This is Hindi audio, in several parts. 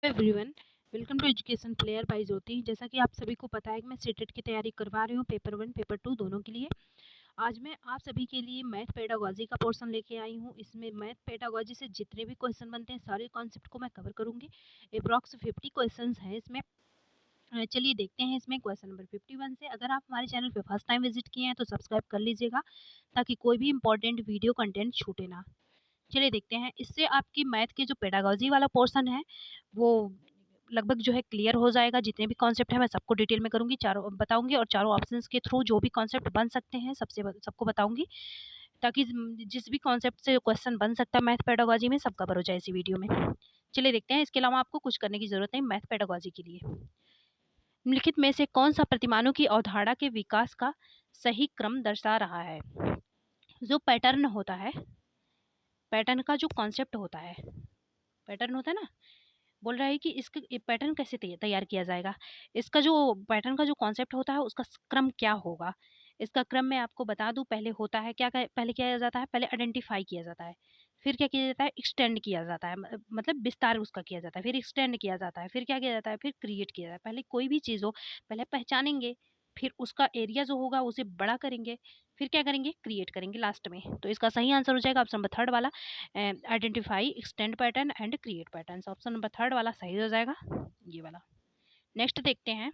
Everyone, welcome to education player by Jyoti. जैसा कि आप सभी को पता है कि मैं सीटेट की तैयारी करवा रही हूँ, पेपर 1 पेपर 2 दोनों के लिए। आज मैं आप सभी के लिए मैथ पेडागोजी का पोर्शन लेके आई हूँ। इसमें मैथ पेडागोजी से जितने भी क्वेश्चन बनते हैं सारे कॉन्सेप्ट को मैं कवर करूँगी। अप्रॉक्स 50 क्वेश्चन हैं इसमें। चलिए देखते हैं इसमें क्वेश्चन नंबर 51 से। अगर आप हमारे चैनल पर फर्स्ट टाइम विजिट किए हैं तो सब्सक्राइब कर लीजिएगा, ताकि कोई भी इंपॉर्टेंट वीडियो कंटेंट छूटे ना। चलिए देखते हैं। इससे आपकी मैथ के जो पेडागोजी वाला पोर्शन है वो लगभग जो है क्लियर हो जाएगा। जितने भी कॉन्सेप्ट है मैं सबको डिटेल में करूँगी, चारों बताऊँगी, और चारों ऑप्शंस के थ्रू जो भी कॉन्सेप्ट बन सकते हैं सबको बताऊँगी, ताकि जिस भी कॉन्सेप्ट से क्वेश्चन बन सकता है मैथ पेडागोजी में सब कवर हो जाए इसी वीडियो में। चलिए देखते हैं। इसके अलावा आपको कुछ करने की ज़रूरत नहीं मैथ पेडागोजी के लिए। निम्नलिखित में से कौन सा प्रतिमानों की अवधारणा के विकास का सही क्रम दर्शा रहा है? जो पैटर्न होता है, पैटर्न का जो कॉन्सेप्ट होता है, पैटर्न होता है ना, बोल रहा है कि इसका ये पैटर्न कैसे तैयार किया जाएगा। इसका जो पैटर्न का जो कॉन्सेप्ट होता है उसका क्रम क्या होगा। इसका क्रम मैं आपको बता दूं। पहले होता है क्या, पहले किया जाता है, पहले आइडेंटिफाई किया जाता है, फिर क्या किया जाता है, एक्सटेंड किया जाता है, मतलब विस्तार उसका किया जाता है, फिर एक्सटेंड किया जाता है, फिर क्या किया जाता है, फिर क्रिएट किया जाता है। पहले कोई भी चीज़ हो, पहले पहचानेंगे, फिर उसका एरिया जो होगा उसे बड़ा करेंगे, फिर क्या करेंगे, क्रिएट करेंगे लास्ट में। तो इसका सही आंसर हो जाएगा ऑप्शन नंबर थर्ड वाला, identify, extend pattern and create pattern. Option number third वाला सही हो जाएगा, ये वाला। नेक्स्ट देखते हैं।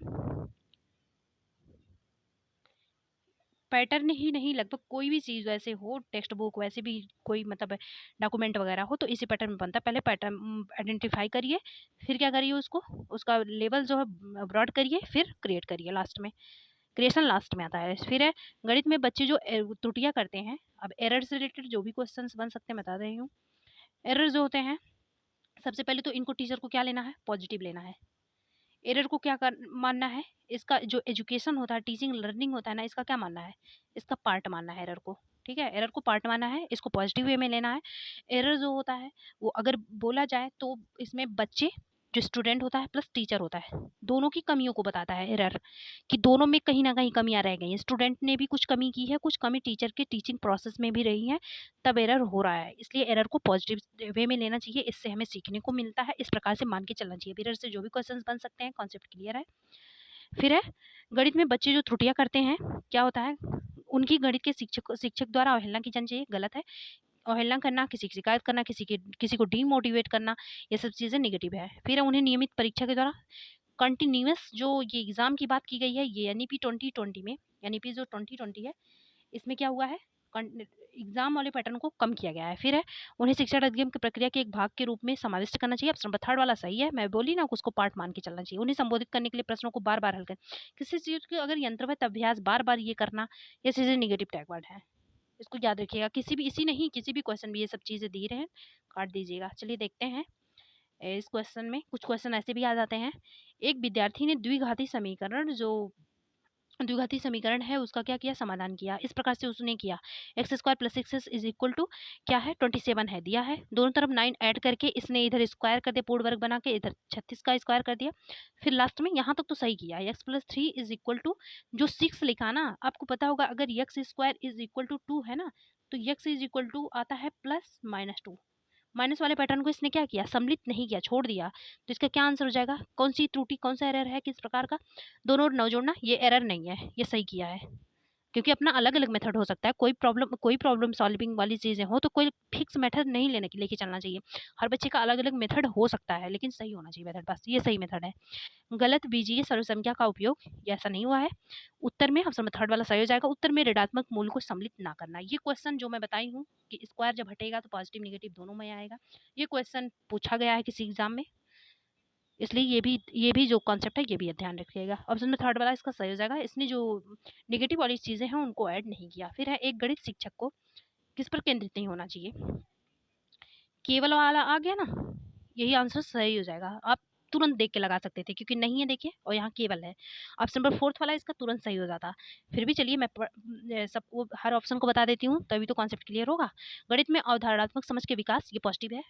पैटर्न ही नहीं, लगभग कोई भी चीज़ वैसे हो, टेक्स्ट बुक वैसे भी कोई मतलब डॉक्यूमेंट वगैरह हो, तो इसी पैटर्न में बनता है। पहले पैटर्न आइडेंटिफाई करिए, फिर क्या करिए, उसको उसका लेवल जो है ब्रॉड करिए, फिर क्रिएट करिए लास्ट में। क्रिएशन लास्ट में आता है। फिर है गणित में बच्चे जो त्रुटियां करते हैं। अब एरर से रिलेटेड जो भी क्वेश्चन बन सकते हैं बता रही हूँ। एरर जो होते हैं, सबसे पहले तो इनको टीचर को क्या लेना है, पॉजिटिव लेना है। एरर को क्या मानना है, इसका जो एजुकेशन होता है, टीचिंग लर्निंग होता है ना, इसका क्या मानना है, इसका पार्ट मानना है एरर को। ठीक है, एरर को पार्ट मानना है, इसको पॉजिटिव वे में लेना है। एरर जो होता है वो अगर बोला जाए तो इसमें बच्चे, जो स्टूडेंट होता है प्लस टीचर होता है, दोनों की कमियों को बताता है एरर, कि दोनों में कहीं ना कहीं कमियां रह गई हैं। स्टूडेंट ने भी कुछ कमी की है, कुछ कमी टीचर के टीचिंग प्रोसेस में भी रही है, तब एरर हो रहा है। इसलिए एरर को पॉजिटिव वे में लेना चाहिए, इससे हमें सीखने को मिलता है, इस प्रकार से मान के चलना चाहिए। एरर से जो भी क्वेश्चन बन सकते हैं, कॉन्सेप्ट क्लियर है। फिर है गणित में बच्चे जो त्रुटियां करते हैं, क्या होता है, उनकी गणित के शिक्षक द्वारा अवहेलना की जानी चाहिए, गलत है। अवहेलना करना, किसी की शिकायत करना, किसी को डीमोटिवेट करना, ये सब चीज़ें नेगेटिव है। फिर उन्हें नियमित परीक्षा के द्वारा कंटिन्यूअस, जो ये एग्जाम की बात की गई है, ये एनईपी 2020 में, एनईपी जो 2020 है, इसमें क्या हुआ है, एग्जाम वाले पैटर्न को कम किया गया है। फिर है उन्हें शिक्षा अधिगम की प्रक्रिया के एक भाग के रूप में समाविष्ट करना चाहिए। ऑप्शन नंबर थर्ड वाला सही है, मैं बोली ना, उसको पार्ट मान के चलना चाहिए। उन्हें संबोधित करने के लिए प्रश्नों को बार बार हल कर, किसी चीज के अगर यंत्रवत अभ्यास बार बार ये करना, ये चीजें निगेटिव टैग वर्ड है, इसको याद रखिएगा। किसी भी, इसी नहीं, किसी भी क्वेश्चन में ये सब चीजें दी रहे हैं, काट दीजिएगा। चलिए देखते हैं। इस क्वेश्चन में कुछ क्वेश्चन ऐसे भी आ जाते हैं। एक विद्यार्थी ने द्विघाती समीकरण, जो द्विघाती समीकरण है उसका क्या किया, समाधान किया। इस प्रकार से उसने किया, x square plus x is equal to क्या है, 27 है, दिया है। दोनों तरफ 9 ऐड करके इसने इधर स्क्वायर कर दिया, पूर्ण वर्ग बना के, इधर 36 का स्क्वायर कर दिया। फिर लास्ट में यहाँ तक तो सही किया, x plus 3 is equal to, जो 6 लिखा ना, आपको पता होगा अगर x square is equal to 2 है ना, तो एक्स इज इक्वल टू आता है +-2। माइनस वाले पैटर्न को इसने क्या किया, सम्मिलित नहीं किया, छोड़ दिया। तो इसका क्या आंसर हो जाएगा, कौन सी त्रुटि, कौन सा एरर है, किस प्रकार का, दोनों नौ जोड़ना, ये एरर नहीं है, ये सही किया है। क्योंकि अपना अलग अलग मेथड हो सकता है, कोई प्रॉब्लम सॉल्विंग वाली चीजें हो तो कोई फिक्स मेथड नहीं लेके चलना चाहिए। हर बच्चे का अलग अलग मेथड हो सकता है, लेकिन सही होना चाहिए मेथड, बस ये सही मेथड है। गलत बीजीय सर्वसंख्या का उपयोग, ये ऐसा नहीं हुआ है। उत्तर में ऑप्शन में थर्ड वाला सही हो जाएगा, उत्तर में ऋणात्मक मूल्य को सम्मिलित ना करना। ये क्वेश्चन जो मैं बताई हूँ कि स्क्वायर जब हटेगा तो पॉजिटिव निगेटिव दोनों में आएगा, ये क्वेश्चन पूछा गया है किसी एग्जाम में, इसलिए ये भी जो कॉन्सेप्ट है ये भी ध्यान रखिएगा। ऑप्शन में थर्ड वाला इसका सही हो जाएगा, इसने जो नेगेटिव वाली चीज़ें हैं उनको ऐड नहीं किया। फिर है एक गणित शिक्षक को किस पर केंद्रित नहीं होना चाहिए, केवल वाला आ गया ना, यही आंसर सही हो जाएगा। आप तुरंत देख के लगा सकते थे, क्योंकि नहीं है देखिए, और यहाँ केवल है। ऑप्शन नंबर फोर्थ वाला इसका तुरंत सही हो जाता। फिर भी चलिए मैं सबको हर ऑप्शन को बता देती हूँ, तभी तो कॉन्सेप्ट क्लियर होगा। गणित में अवधारणात्मक समझ के विकास, ये पॉजिटिव है।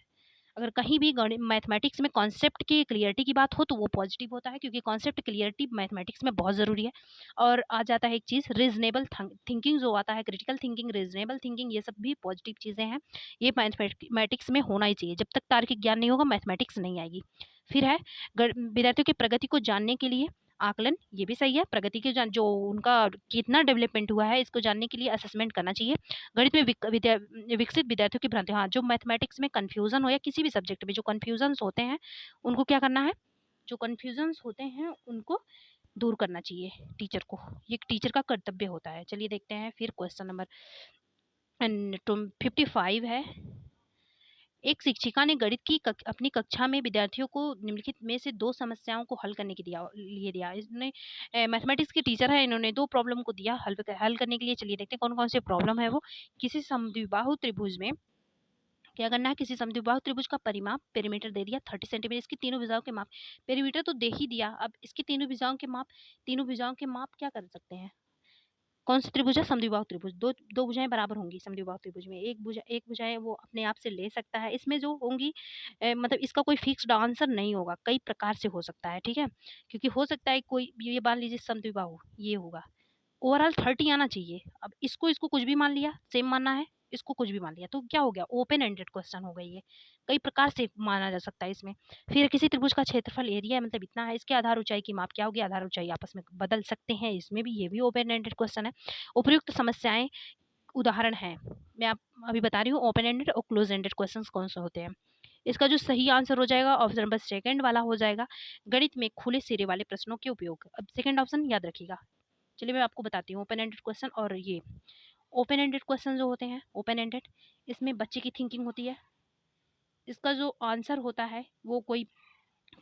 अगर कहीं भी गणित मैथमेटिक्स में कॉन्सेप्ट की क्लियरिटी की बात हो तो वो पॉजिटिव होता है, क्योंकि कॉन्सेप्ट क्लियरिटी मैथमेटिक्स में बहुत ज़रूरी है। और आ जाता है एक चीज़, रीजनेबल थिंकिंग जो आता है, क्रिटिकल थिंकिंग, रीजनेबल थिंकिंग, ये सब भी पॉजिटिव चीज़ें हैं। ये मैथमेटिक्स में होना ही चाहिए, जब तक तार्किक ज्ञान नहीं होगा मैथमेटिक्स नहीं आएगी। फिर है विद्यार्थियों की प्रगति को जानने के लिए आकलन, ये भी सही है। प्रगति के जो उनका कितना डेवलपमेंट हुआ है इसको जानने के लिए असेसमेंट करना चाहिए। गणित में विकसित विद्यार्थियों की भ्रांति, हाँ जो मैथमेटिक्स में कन्फ्यूजन हो या किसी भी सब्जेक्ट में जो कन्फ्यूजन्स होते हैं उनको क्या करना है, जो कन्फ्यूजन्स होते हैं उनको दूर करना चाहिए टीचर को, ये टीचर का कर्तव्य होता है। चलिए देखते हैं फिर क्वेश्चन नंबर 55 है। एक शिक्षिका ने गणित की अपनी कक्षा में विद्यार्थियों को निम्नलिखित में से 2 समस्याओं को हल करने के लिए दिया। इसने मैथमेटिक्स के टीचर है, इन्होंने 2 प्रॉब्लम को दिया हल करने के लिए। चलिए देखते हैं कौन-कौन से प्रॉब्लम है वो। किसी समद्विबाहु त्रिभुज में क्या करना है, किसी समद्विबाहु त्रिभुज का परिमाप पेरीमीटर दे दिया 30 सेंटीमीटर, इसकी तीनों भुजाओं के माप, पेरीमीटर तो दे ही दिया, अब इसकी तीनों भुजाओं के माप क्या कर सकते हैं। कौन सी त्रिभुज है, समद्विबाहु त्रिभुज, दो भुजाएं बराबर होंगी समद्विबाहु त्रिभुज में, एक भुजाएं वो अपने आप से ले सकता है। इसमें जो होंगी मतलब इसका कोई फिक्स्ड आंसर नहीं होगा, कई प्रकार से हो सकता है, ठीक है। क्योंकि हो सकता है कोई ये मान लीजिए समद्विबाहु ये होगा, ओवरऑल 30 आना चाहिए। अब इसको इसको कुछ भी मान लिया, सेम मानना है, इसको कुछ भी मान लिया, तो क्या हो गया, ओपन एंडेड क्वेश्चन हो गई है, कई प्रकार से माना जा सकता है इसमें। फिर किसी त्रिभुज का क्षेत्रफल एरिया मतलब इतना है, इसके आधार ऊंचाई की माप क्या होगी, आधार ऊंचाई आपस में बदल सकते हैं, इसमें भी ये भी ओपन एंडेड क्वेश्चन है। उपयुक्त समस्याएं उदाहरण है, मैं आप अभी बता रही हूँ ओपन एंडेड और क्लोज एंडेड क्वेश्चन कौन से होते हैं। इसका जो सही आंसर हो जाएगा ऑप्शन नंबर सेकंड वाला हो जाएगा, गणित में खुले सिरे वाले प्रश्नों के उपयोग। अब सेकंड ऑप्शन याद रखिएगा। चलिए मैं आपको बताती हूँ ओपन एंडेड क्वेश्चन और ये ओपन एंडेड क्वेश्चन जो होते हैं ओपन एंडेड, इसमें बच्चे की थिंकिंग होती है, इसका जो आंसर होता है वो कोई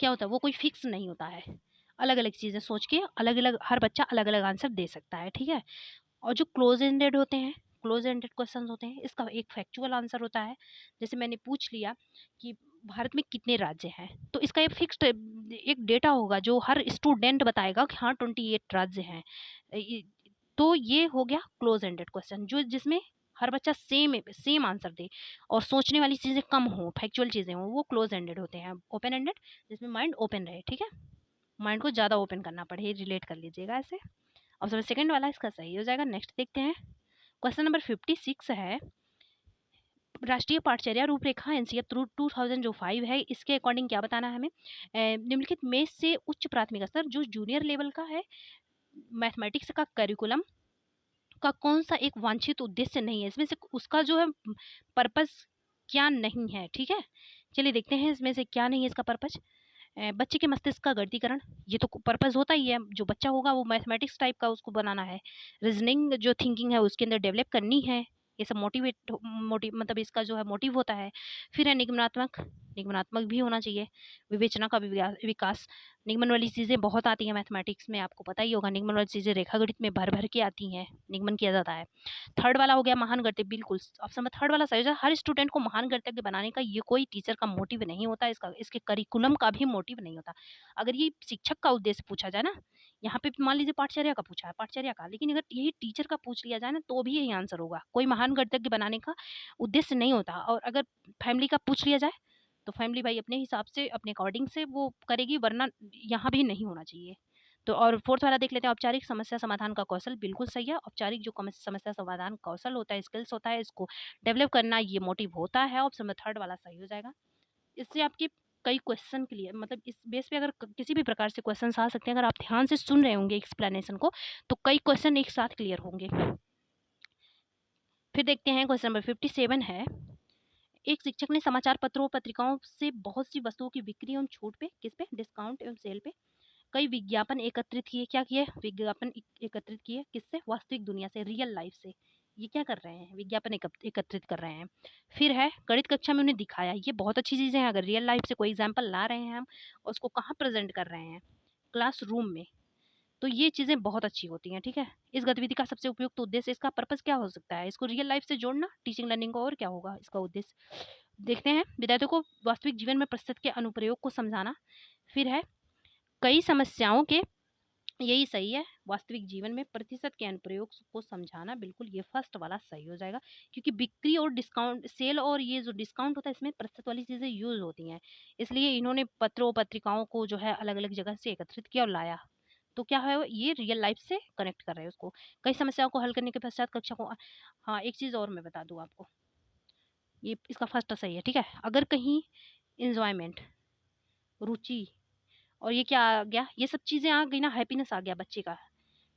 क्या होता है, वो कोई फिक्स नहीं होता है, अलग अलग चीज़ें सोच के अलग अलग हर बच्चा अलग अलग आंसर दे सकता है, ठीक है। और जो क्लोज एंडेड होते हैं, क्लोज एंडेड क्वेश्चन होते हैं, इसका एक फैक्चुअल आंसर होता है। जैसे मैंने पूछ लिया कि भारत में कितने राज्य हैं, तो इसका एक फिक्स्ड एक डेटा होगा जो हर स्टूडेंट बताएगा कि हाँ 28 राज्य हैं। तो ये हो गया क्लोज एंडेड क्वेश्चन, जो जिसमें हर बच्चा सेम सेम आंसर दे और सोचने वाली चीज़ें कम हो, फैक्चुअल चीज़ें हो, वो क्लोज एंडेड होते हैं। ओपन एंडेड जिसमें माइंड ओपन रहे, ठीक है, माइंड को ज़्यादा ओपन करना पड़े, रिलेट कर लीजिएगा ऐसे। अब सब सेकंड वाला इसका सही हो जाएगा। नेक्स्ट देखते हैं क्वेश्चन नंबर 56 है। राष्ट्रीय पाठचर्या रूपरेखा एनसीएफ 2005 है, इसके अकॉर्डिंग क्या बताना है हमें, निम्नलिखित में से उच्च प्राथमिक स्तर जो जूनियर लेवल का है मैथमेटिक्स का करिकुलम का कौन सा एक वांछित उद्देश्य नहीं है, इसमें से उसका जो है पर्पस क्या नहीं है, ठीक है। चलिए देखते हैं इसमें से क्या नहीं है इसका पर्पस। बच्चे के मस्तिष्क का गणितीकरण, ये तो पर्पस होता ही है, जो बच्चा होगा वो मैथमेटिक्स टाइप का उसको बनाना है। रीजनिंग जो थिंकिंग है उसके अंदर डेवलप करनी है, ये सब मतलब इसका जो है मोटिव होता है। फिर है निगमनात्मक, निगमनात्मक भी होना चाहिए। विवेचना का विकास, निगमन वाली चीज़ें बहुत आती हैं मैथमेटिक्स में, आपको पता ही होगा, निगमन वाली चीज़ें रेखागणित में भर भर के आती हैं, निगमन किया जाता है। थर्ड वाला हो गया महान गणितज्ञ, बिल्कुल ऑप्शन में थर्ड वाला सही है। हर स्टूडेंट को महान गणितज्ञ बनाने का ये कोई टीचर का मोटिव नहीं होता, इसका इसके करिकुलम का भी मोटिव नहीं होता। अगर ये शिक्षक का उद्देश्य पूछा जाए ना, यहाँ पे मान लीजिए पाठचर्या का पूछा है, पाठचर्या का, लेकिन अगर यही टीचर का पूछ लिया जाए ना तो भी यही आंसर होगा, कोई महान गणितज्ञ बनाने का उद्देश्य नहीं होता। और अगर फैमिली का पूछ लिया जाए तो फैमिली भाई अपने हिसाब से अपने अकॉर्डिंग से वो करेगी, वरना यहाँ भी नहीं होना चाहिए। तो और फोर्थ वाला देख लेते हैं, औपचारिक समस्या समाधान का कौशल, बिल्कुल सही है। औपचारिक जो समस्या समाधान कौशल होता है, स्किल्स होता है, इसको डेवलप करना ये मोटिव होता है। ऑप्शन में थर्ड वाला सही हो जाएगा। इससे आपके कई क्वेश्चन क्लियर, मतलब इस बेस पे अगर किसी भी प्रकार से क्वेश्चन आ सकते हैं, अगर आप ध्यान से सुन रहे होंगे एक्सप्लेनेशन को तो कई क्वेश्चन एक साथ क्लियर होंगे। फिर देखते हैं क्वेश्चन नंबर 57 है। एक शिक्षक ने समाचार पत्रों पत्रिकाओं से बहुत सी वस्तुओं की बिक्री एवं छूट पे, किस पे, डिस्काउंट एवं सेल पे कई विज्ञापन एकत्रित किए। क्या किए, विज्ञापन एकत्रित किए, किससे, वास्तविक दुनिया से, रियल लाइफ से। ये क्या कर रहे हैं, विज्ञापन एकत्रित कर रहे हैं। फिर है गणित कक्षा में उन्हें दिखाया, ये बहुत अच्छी चीज़ें हैं। अगर रियल लाइफ से कोई एग्जाम्पल ला रहे हैं हम और उसको कहाँ प्रेजेंट कर रहे हैं, क्लासरूम में, तो ये चीज़ें बहुत अच्छी होती हैं, ठीक है। इस गतिविधि का सबसे उपयुक्त उद्देश्य, इसका पर्पस क्या हो सकता है, इसको रियल लाइफ से जोड़ना, टीचिंग लर्निंग को, और क्या होगा इसका उद्देश्य। देखते हैं, विद्यार्थियों को वास्तविक जीवन में प्रतिशत के अनुप्रयोग को समझाना। फिर है कई समस्याओं के, यही सही है, वास्तविक जीवन में प्रतिशत के अनुप्रयोग को समझाना, बिल्कुल ये फर्स्ट वाला सही हो जाएगा। क्योंकि बिक्री और डिस्काउंट, सेल और ये जो डिस्काउंट होता है इसमें प्रतिशत वाली चीज़ें यूज होती हैं, इसलिए इन्होंने पत्रों पत्रिकाओं को जो है अलग अलग जगह से एकत्रित किया और लाया। तो क्या है, ये रियल लाइफ से कनेक्ट कर रहे हैं उसको। कई समस्याओं को हल करने के पश्चात कक्षा को, हाँ एक चीज़ और मैं बता दूँ आपको, ये इसका फर्स्ट सही है, ठीक है। अगर कहीं इंजॉयमेंट रुचि, और ये क्या आ गया, ये सब चीज़ें आ गई ना, हैप्पीनेस आ गया बच्चे का।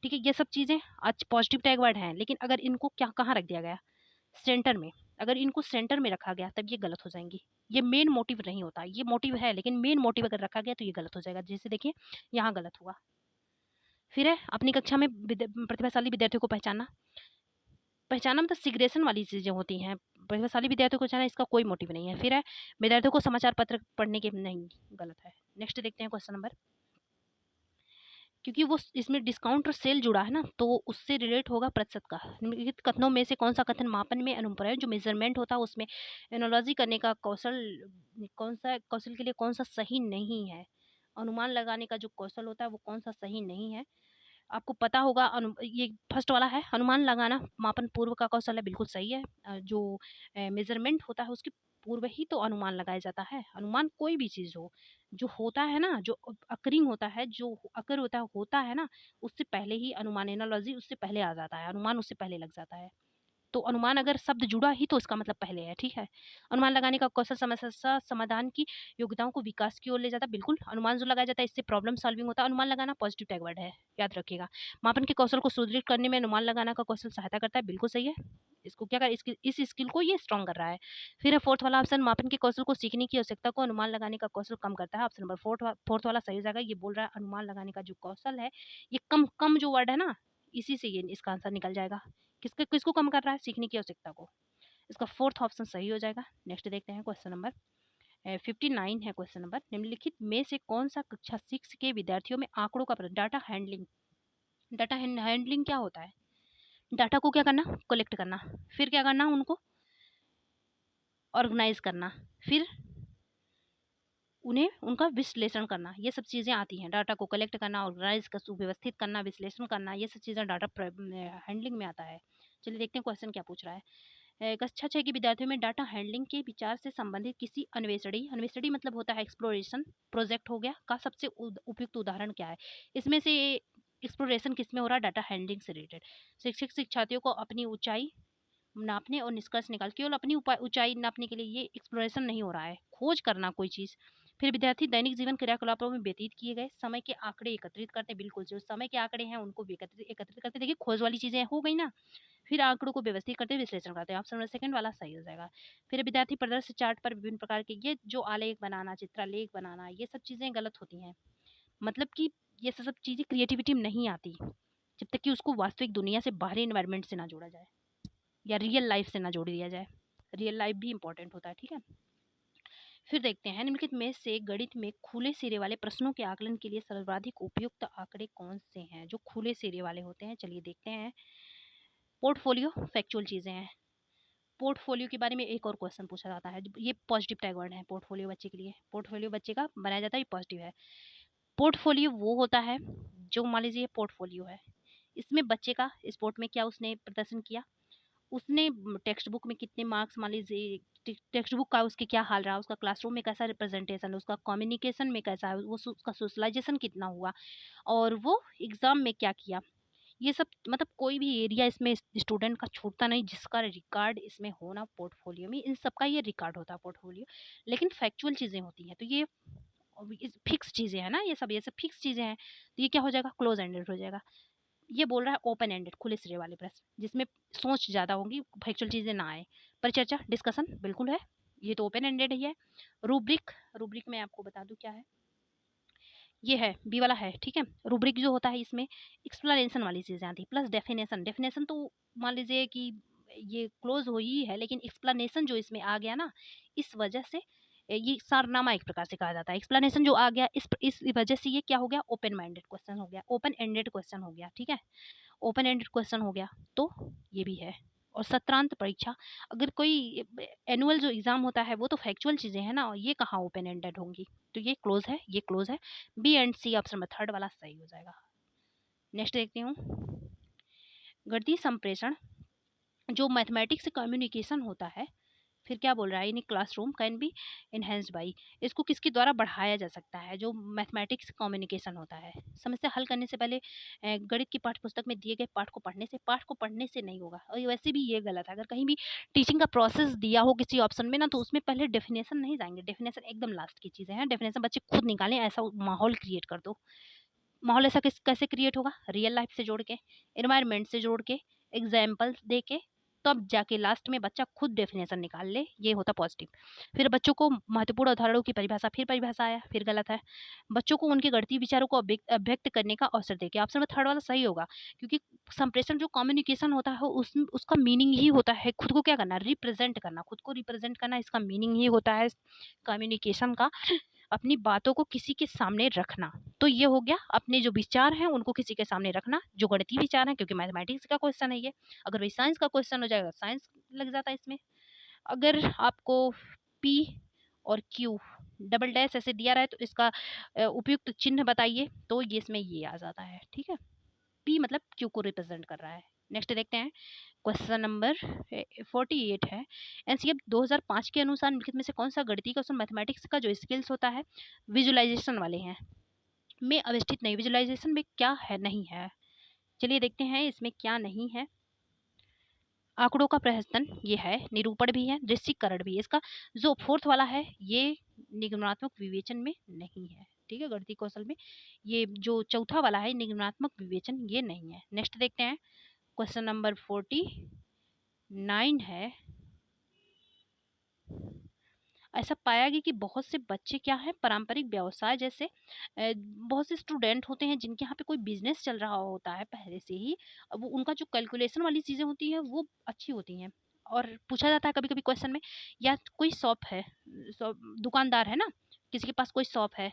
ठीक है, ये सब चीज़ें आज पॉजिटिव टैग वर्ड हैं, लेकिन अगर इनको क्या कहाँ रख दिया गया, सेंटर में। अगर इनको सेंटर में रखा गया तब ये गलत हो जाएँगी। ये मेन मोटिव नहीं होता, ये मोटिव है लेकिन मेन मोटिव अगर रखा गया तो ये गलत हो जाएगा। जैसे देखिए यहाँ गलत हुआ। फिर है अपनी कक्षा में प्रतिभाशाली विद्यार्थियों को पहचानना। पहचानना मतलब सिग्रेशन वाली चीज़ें होती हैं। प्रतिभाशाली विद्यार्थियों को पहचानना, इसका कोई मोटिव नहीं है। फिर है विद्यार्थियों को समाचार पत्र पढ़ने के नहीं, गलत है। नेक्स्ट देखते हैं क्वेश्चन नंबर, क्योंकि वो इसमें डिस्काउंट और सेल जुड़ा है ना, तो उससे रिलेट होगा प्रतिशत का। निम्नलिखित कथनों में से कौन सा कथन मापन में अनुप्रयोग जो मेजरमेंट होता है उसमें एनालॉजी करने का कौशल, कौन सा कौशल के लिए कौन सा सही नहीं है। अनुमान लगाने का जो कौशल होता है वो कौन सा सही नहीं है। आपको पता होगा ये फर्स्ट वाला है, अनुमान लगाना मापन पूर्व का कौशल है, बिल्कुल सही है। जो मेजरमेंट होता है उसके पूर्व ही तो अनुमान लगाया जाता है। अनुमान कोई भी चीज़ हो, जो होता है ना, जो अकरिंग होता है, जो अकर होता है ना, उससे पहले ही अनुमान, एनालॉजी उससे पहले आ जाता है, अनुमान उससे पहले लग जाता है। तो अनुमान अगर शब्द जुड़ा ही तो इसका मतलब पहले है, ठीक है। अनुमान लगाने का कौशल समस्या समाधान की योग्यताओं को विकास की ओर ले जाता है, बिल्कुल। अनुमान जो लगाया जाता है इससे प्रॉब्लम सॉल्विंग होता है। अनुमान लगाना पॉजिटिव टैग वर्ड है, याद रखिएगा। मापन के कौशल को सुदृढ़ करने में अनुमान लगाना का कौशल सहायता करता है, बिल्कुल सही है। इसको क्या कर इस स्किल को ये स्ट्रॉन्ग कर रहा है। फिर है फोर्थ वाला ऑप्शन, मापन के कौशल को सीखने की आवश्यकता को अनुमान लगाने का कौशल कम करता है। ऑप्शन नंबर फोर्थ वाला सही हो जाएगा। ये बोल रहा है अनुमान लगाने का जो कौशल है, ये कम कम जो वर्ड है ना, इसी से ये इसका आंसर निकल जाएगा। किसको कम कर रहा है, सीखने की आवश्यकता को। इसका फोर्थ ऑप्शन सही हो जाएगा। नेक्स्ट देखते हैं क्वेश्चन नंबर 59 है क्वेश्चन नंबर, निम्नलिखित में से कौन सा कक्षा 6 के विद्यार्थियों में आंकड़ों का डाटा हैंडलिंग। डाटा हैंडलिंग क्या होता है, डाटा को क्या करना, कलेक्ट करना, फिर क्या करना, उनको ऑर्गेनाइज करना, फिर उन्हें उनका विश्लेषण करना, ये सब चीज़ें आती हैं। डाटा को कलेक्ट करना, ऑर्गेनाइज कर सुव्यवस्थित करना, विश्लेषण करना, ये सब चीज़ें डाटा हैंडलिंग में आता है। चलिए देखते हैं क्वेश्चन क्या पूछ रहा है। कक्षा 6 के विद्यार्थियों में डाटा हैंडलिंग के विचार से संबंधित किसी अन्वेषणी, अन्वेषणी मतलब होता है एक्सप्लोरेशन प्रोजेक्ट हो गया, का सबसे उपयुक्त उदाहरण क्या है। इसमें से एक्सप्लोरेशन किसमें हो रहा है, डाटा हैंडलिंग से रिलेटेड। शिक्षक शिक्षार्थियों को अपनी ऊंचाई नापने और निष्कर्ष निकाल, केवल अपनी ऊंचाई नापने के लिए ये एक्सप्लोरेशन नहीं हो रहा है, खोज करना कोई चीज़। फिर विद्यार्थी दैनिक जीवन क्रियाकलापों में व्यतीत किए गए समय के आंकड़े एकत्रित करते, बिल्कुल जो समय के आंकड़े हैं उनको भी एकत्रित एकत्रित करते। देखिए खोज वाली चीजें हो गई ना। फिर आंकड़ों को व्यवस्थित करते, विश्लेषण करते हैं। ऑप्शन नंबर सेकंड वाला सही हो जाएगा। फिर विद्यार्थी प्रदर्शन चार्ट पर विभिन्न प्रकार के ये जो आलेख बनाना, चित्रालेख बनाना, ये सब चीजें गलत होती हैं। मतलब कि ये सब चीजें क्रिएटिविटी में नहीं आती जब तक कि उसको वास्तविक दुनिया से, बाहरी एनवायरनमेंट से ना जोड़ा जाए, या रियल लाइफ से ना जोड़ दिया जाए। रियल लाइफ भी इंपॉर्टेंट होता है, ठीक है। फिर देखते हैं निम्नलिखित में से गणित में खुले सिरे वाले प्रश्नों के आकलन के लिए सर्वाधिक उपयुक्त आंकड़े कौन से हैं, जो खुले सिरे वाले होते हैं। चलिए देखते हैं। पोर्टफोलियो फैक्चुअल चीजें हैं। पोर्टफोलियो के बारे में एक और क्वेश्चन पूछा जाता है, ये पॉजिटिव टैग वर्ड है पोर्टफोलियो बच्चे के लिए। पोर्टफोलियो बच्चे का बनाया जाता है, ये पॉजिटिव है। पोर्टफोलियो वो होता है जो, मान लीजिए पोर्टफोलियो है, इसमें बच्चे का स्पोर्ट में क्या उसने प्रदर्शन किया, उसने टेक्स्ट बुक में कितने मार्क्स, मान लीजिए टेक्स्ट बुक का उसके क्या हाल रहा, उसका क्लासरूम में कैसा रिप्रेजेंटेशन है, उसका कम्युनिकेशन में कैसा है, वो उसका सोशलाइजेशन कितना हुआ, और वो एग्जाम में क्या किया। ये सब मतलब कोई भी एरिया इसमें स्टूडेंट का छूटता नहीं, जिसका रिकॉर्ड इसमें होना पोर्टफोलियो में, इन सबका ये रिकॉर्ड होता है पोर्टफोलियो। लेकिन फैक्चुअल चीज़ें होती हैं, तो ये फिक्स चीज़ें हैं ना, ये सब फिक्स चीज़ें हैं, तो ये क्या हो जाएगा, क्लोज एंडेड हो जाएगा। ये बोल रहा है ओपन एंडेड, खुले सिरे वाले प्रश्न, जिसमें सोच ज़्यादा होगी, फैक्चुअल चीज़ें ना आए। परिचर्चा डिस्कशन बिल्कुल है, ये तो ओपन एंडेड ही है। रूब्रिक, रूब्रिक में आपको बता दूं क्या है, ये है बी वाला है, ठीक है। रूब्रिक जो होता है इसमें एक्सप्लेनेशन वाली चीज़ें आती है, प्लस डेफिनेशन। डेफिनेशन तो मान लीजिए कि ये क्लोज हो ही है, लेकिन एक्सप्लेनेशन जो इसमें आ गया ना, इस वजह से ये सारनामा एक प्रकार से कहा जाता है। एक्सप्लेनेशन जो आ गया इस वजह से ये क्या हो गया, ओपन माइंडेड क्वेश्चन हो गया, ओपन एंडेड क्वेश्चन हो गया, ठीक है। ओपन एंडेड क्वेश्चन हो गया, तो ये भी है। और सत्रांत परीक्षा, अगर कोई एनुअल जो एग्जाम होता है वो तो फैक्चुअल चीज़ें हैं ना, ये कहाँ ओपन एंडेड होंगी, तो ये क्लोज है, ये क्लोज है। बी एंड सी ऑप्शन में थर्ड वाला सही हो जाएगा। नेक्स्ट देखती हूँ। गणितीय संप्रेषण जो मैथमेटिक्स से कम्युनिकेशन होता है, फिर क्या बोल रहा है, in classroom can be enhanced by, इसको किसके द्वारा बढ़ाया जा सकता है, जो मैथमेटिक्स कम्युनिकेशन होता है। समस्या हल करने से पहले गणित की पाठ्य पुस्तक में दिए गए पाठ को पढ़ने से नहीं होगा। और वैसे भी ये गलत है, अगर कहीं भी टीचिंग का प्रोसेस दिया हो किसी ऑप्शन में ना, तो उसमें पहले डेफिनेशन नहीं जाएंगे, डेफिनेशन एकदम लास्ट की चीज़ें हैं, डेफिनेशन बच्चे खुद निकालें, ऐसा माहौल क्रिएट कर दो। माहौल ऐसा कैसे क्रिएट होगा, रियल लाइफ से जोड़ के, एनवायरनमेंट से जोड़ के, एग्जाम्पल्स दे के, तब जाके लास्ट में बच्चा खुद डेफिनेशन निकाल ले, ये होता पॉजिटिव। फिर बच्चों को महत्वपूर्ण उदाहरणों की परिभाषा, फिर परिभाषा आया, फिर गलत है। बच्चों को उनके गणितीय विचारों को अभिव्यक्त करने का अवसर देके, ऑप्शन में थर्ड वाला सही होगा, क्योंकि संप्रेषण जो कम्युनिकेशन होता है उसका मीनिंग ही होता है खुद को क्या करना, रिप्रेजेंट करना, खुद को रिप्रेजेंट करना, इसका मीनिंग ही होता है कम्युनिकेशन का, अपनी बातों को किसी के सामने रखना। तो ये हो गया, अपने जो विचार हैं उनको किसी के सामने रखना, जो गणितीय विचार हैं, क्योंकि मैथमेटिक्स का क्वेश्चन है ये, अगर वही साइंस का क्वेश्चन हो जाएगा साइंस लग जाता है इसमें। अगर आपको पी और क्यू डबल डैश ऐसे दिया रहा है तो इसका उपयुक्त चिन्ह बताइए, तो ये इसमें ये आ जाता है। ठीक है, पी मतलब क्यू को रिप्रेजेंट कर रहा है। नेक्स्ट देखते हैं, क्वेश्चन नंबर 48 है, एनसीएफ 2005 के अनुसार निम्नलिखित में से कौन सा गणितीय क्वेश्चन मैथमेटिक्स का जो स्किल्स होता है विजुअलाइजेशन वाले हैं में अवस्थित नहीं, विजुअलाइजेशन में क्या है नहीं है। चलिए देखते हैं इसमें क्या नहीं है। आंकड़ों का प्रहसन ये है, निरूपण भी है, दृश्यीकरण भी है। इसका जो फोर्थ वाला है ये निगमनात्मक विवेचन में नहीं है। ठीक है, गणितीय कौशल में ये जो चौथा वाला है निगमनात्मक विवेचन ये नहीं है। नेक्स्ट देखते हैं, क्वेश्चन नंबर 49 है, ऐसा पाया गया कि बहुत से बच्चे क्या है पारंपरिक व्यवसाय जैसे बहुत से स्टूडेंट होते हैं जिनके यहाँ पे कोई बिजनेस चल रहा होता है पहले से ही, अब वो उनका जो कैलकुलेशन वाली चीज़ें होती हैं वो अच्छी होती हैं। और पूछा जाता है कभी कभी क्वेश्चन में, या कोई शॉप है, दुकानदार है ना, किसी के पास कोई शॉप है,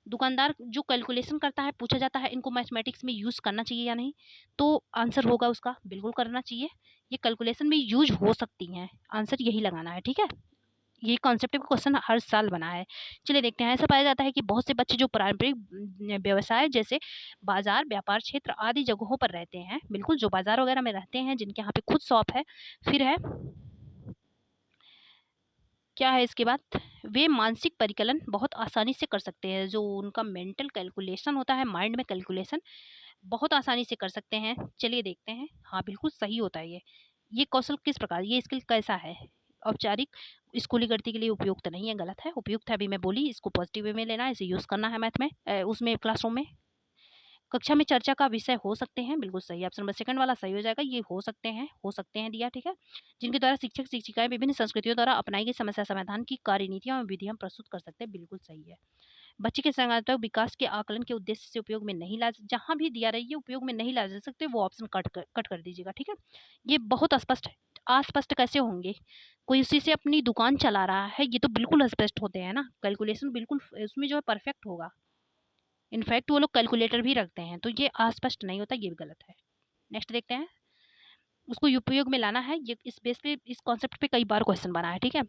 दुकानदार जो कैलकुलेशन करता है, पूछा जाता है इनको मैथमेटिक्स में यूज़ करना चाहिए या नहीं, तो आंसर होगा उसका बिल्कुल करना चाहिए, ये कैलकुलेशन में यूज हो सकती हैं, आंसर यही लगाना है। ठीक है, ये कॉन्सेप्ट का क्वेश्चन हर साल बना है। चलिए देखते हैं, ऐसा पाया जाता है कि बहुत से बच्चे जो पारंपरिक व्यवसाय जैसे बाजार, व्यापार क्षेत्र आदि जगहों पर रहते हैं, बिल्कुल जो बाजार वगैरह में रहते हैं, जिनके यहाँ पे खुद शॉप है, फिर है क्या है इसके बाद, वे मानसिक परिकलन बहुत आसानी से कर सकते हैं, जो उनका मेंटल कैलकुलेशन होता है, माइंड में कैलकुलेशन बहुत आसानी से कर सकते हैं। चलिए देखते हैं, हाँ बिल्कुल सही होता है ये कौशल किस प्रकार, ये स्किल कैसा है, औपचारिक स्कूली गणित के लिए उपयुक्त नहीं है, गलत है, उपयुक्त है अभी मैं बोली, इसको पॉजिटिव वे में लेना है, इसे यूज करना है मैथ में उसमें क्लासरूम में। कक्षा में चर्चा का विषय हो सकते हैं, बिल्कुल सही, ऑप्शन नंबर सेकंड वाला सही हो जाएगा, ये हो सकते हैं दिया। ठीक है, जिनके द्वारा शिक्षक शिक्षिकाएं विभिन्न संस्कृतियों द्वारा अपनाई गई समस्या समाधान की कार्यनीतियां और विधियां प्रस्तुत कर सकते हैं, बिल्कुल सही है। बच्चे के संज्ञानात्मक विकास के आकलन के उद्देश्य से उपयोग में नहीं ला, जहां भी दिया रही है उपयोग में नहीं ला जा सकते, वो ऑप्शन कट कर दीजिएगा। ठीक है, ये बहुत अस्पष्ट है। अस्पष्ट कैसे होंगे, कोई उसी से अपनी दुकान चला रहा है, ये तो बिल्कुल अस्पष्ट होते हैं ना, कैलकुलेशन बिल्कुल उसमें जो है परफेक्ट होगा, इनफैक्ट वो लोग कैलकुलेटर भी रखते हैं, तो ये अस्पष्ट नहीं होता, ये भी गलत है। नेक्स्ट देखते हैं, उसको उपयोग में लाना है, ये इस बेस पे इस कॉन्सेप्ट पे कई बार क्वेश्चन बना है। ठीक है,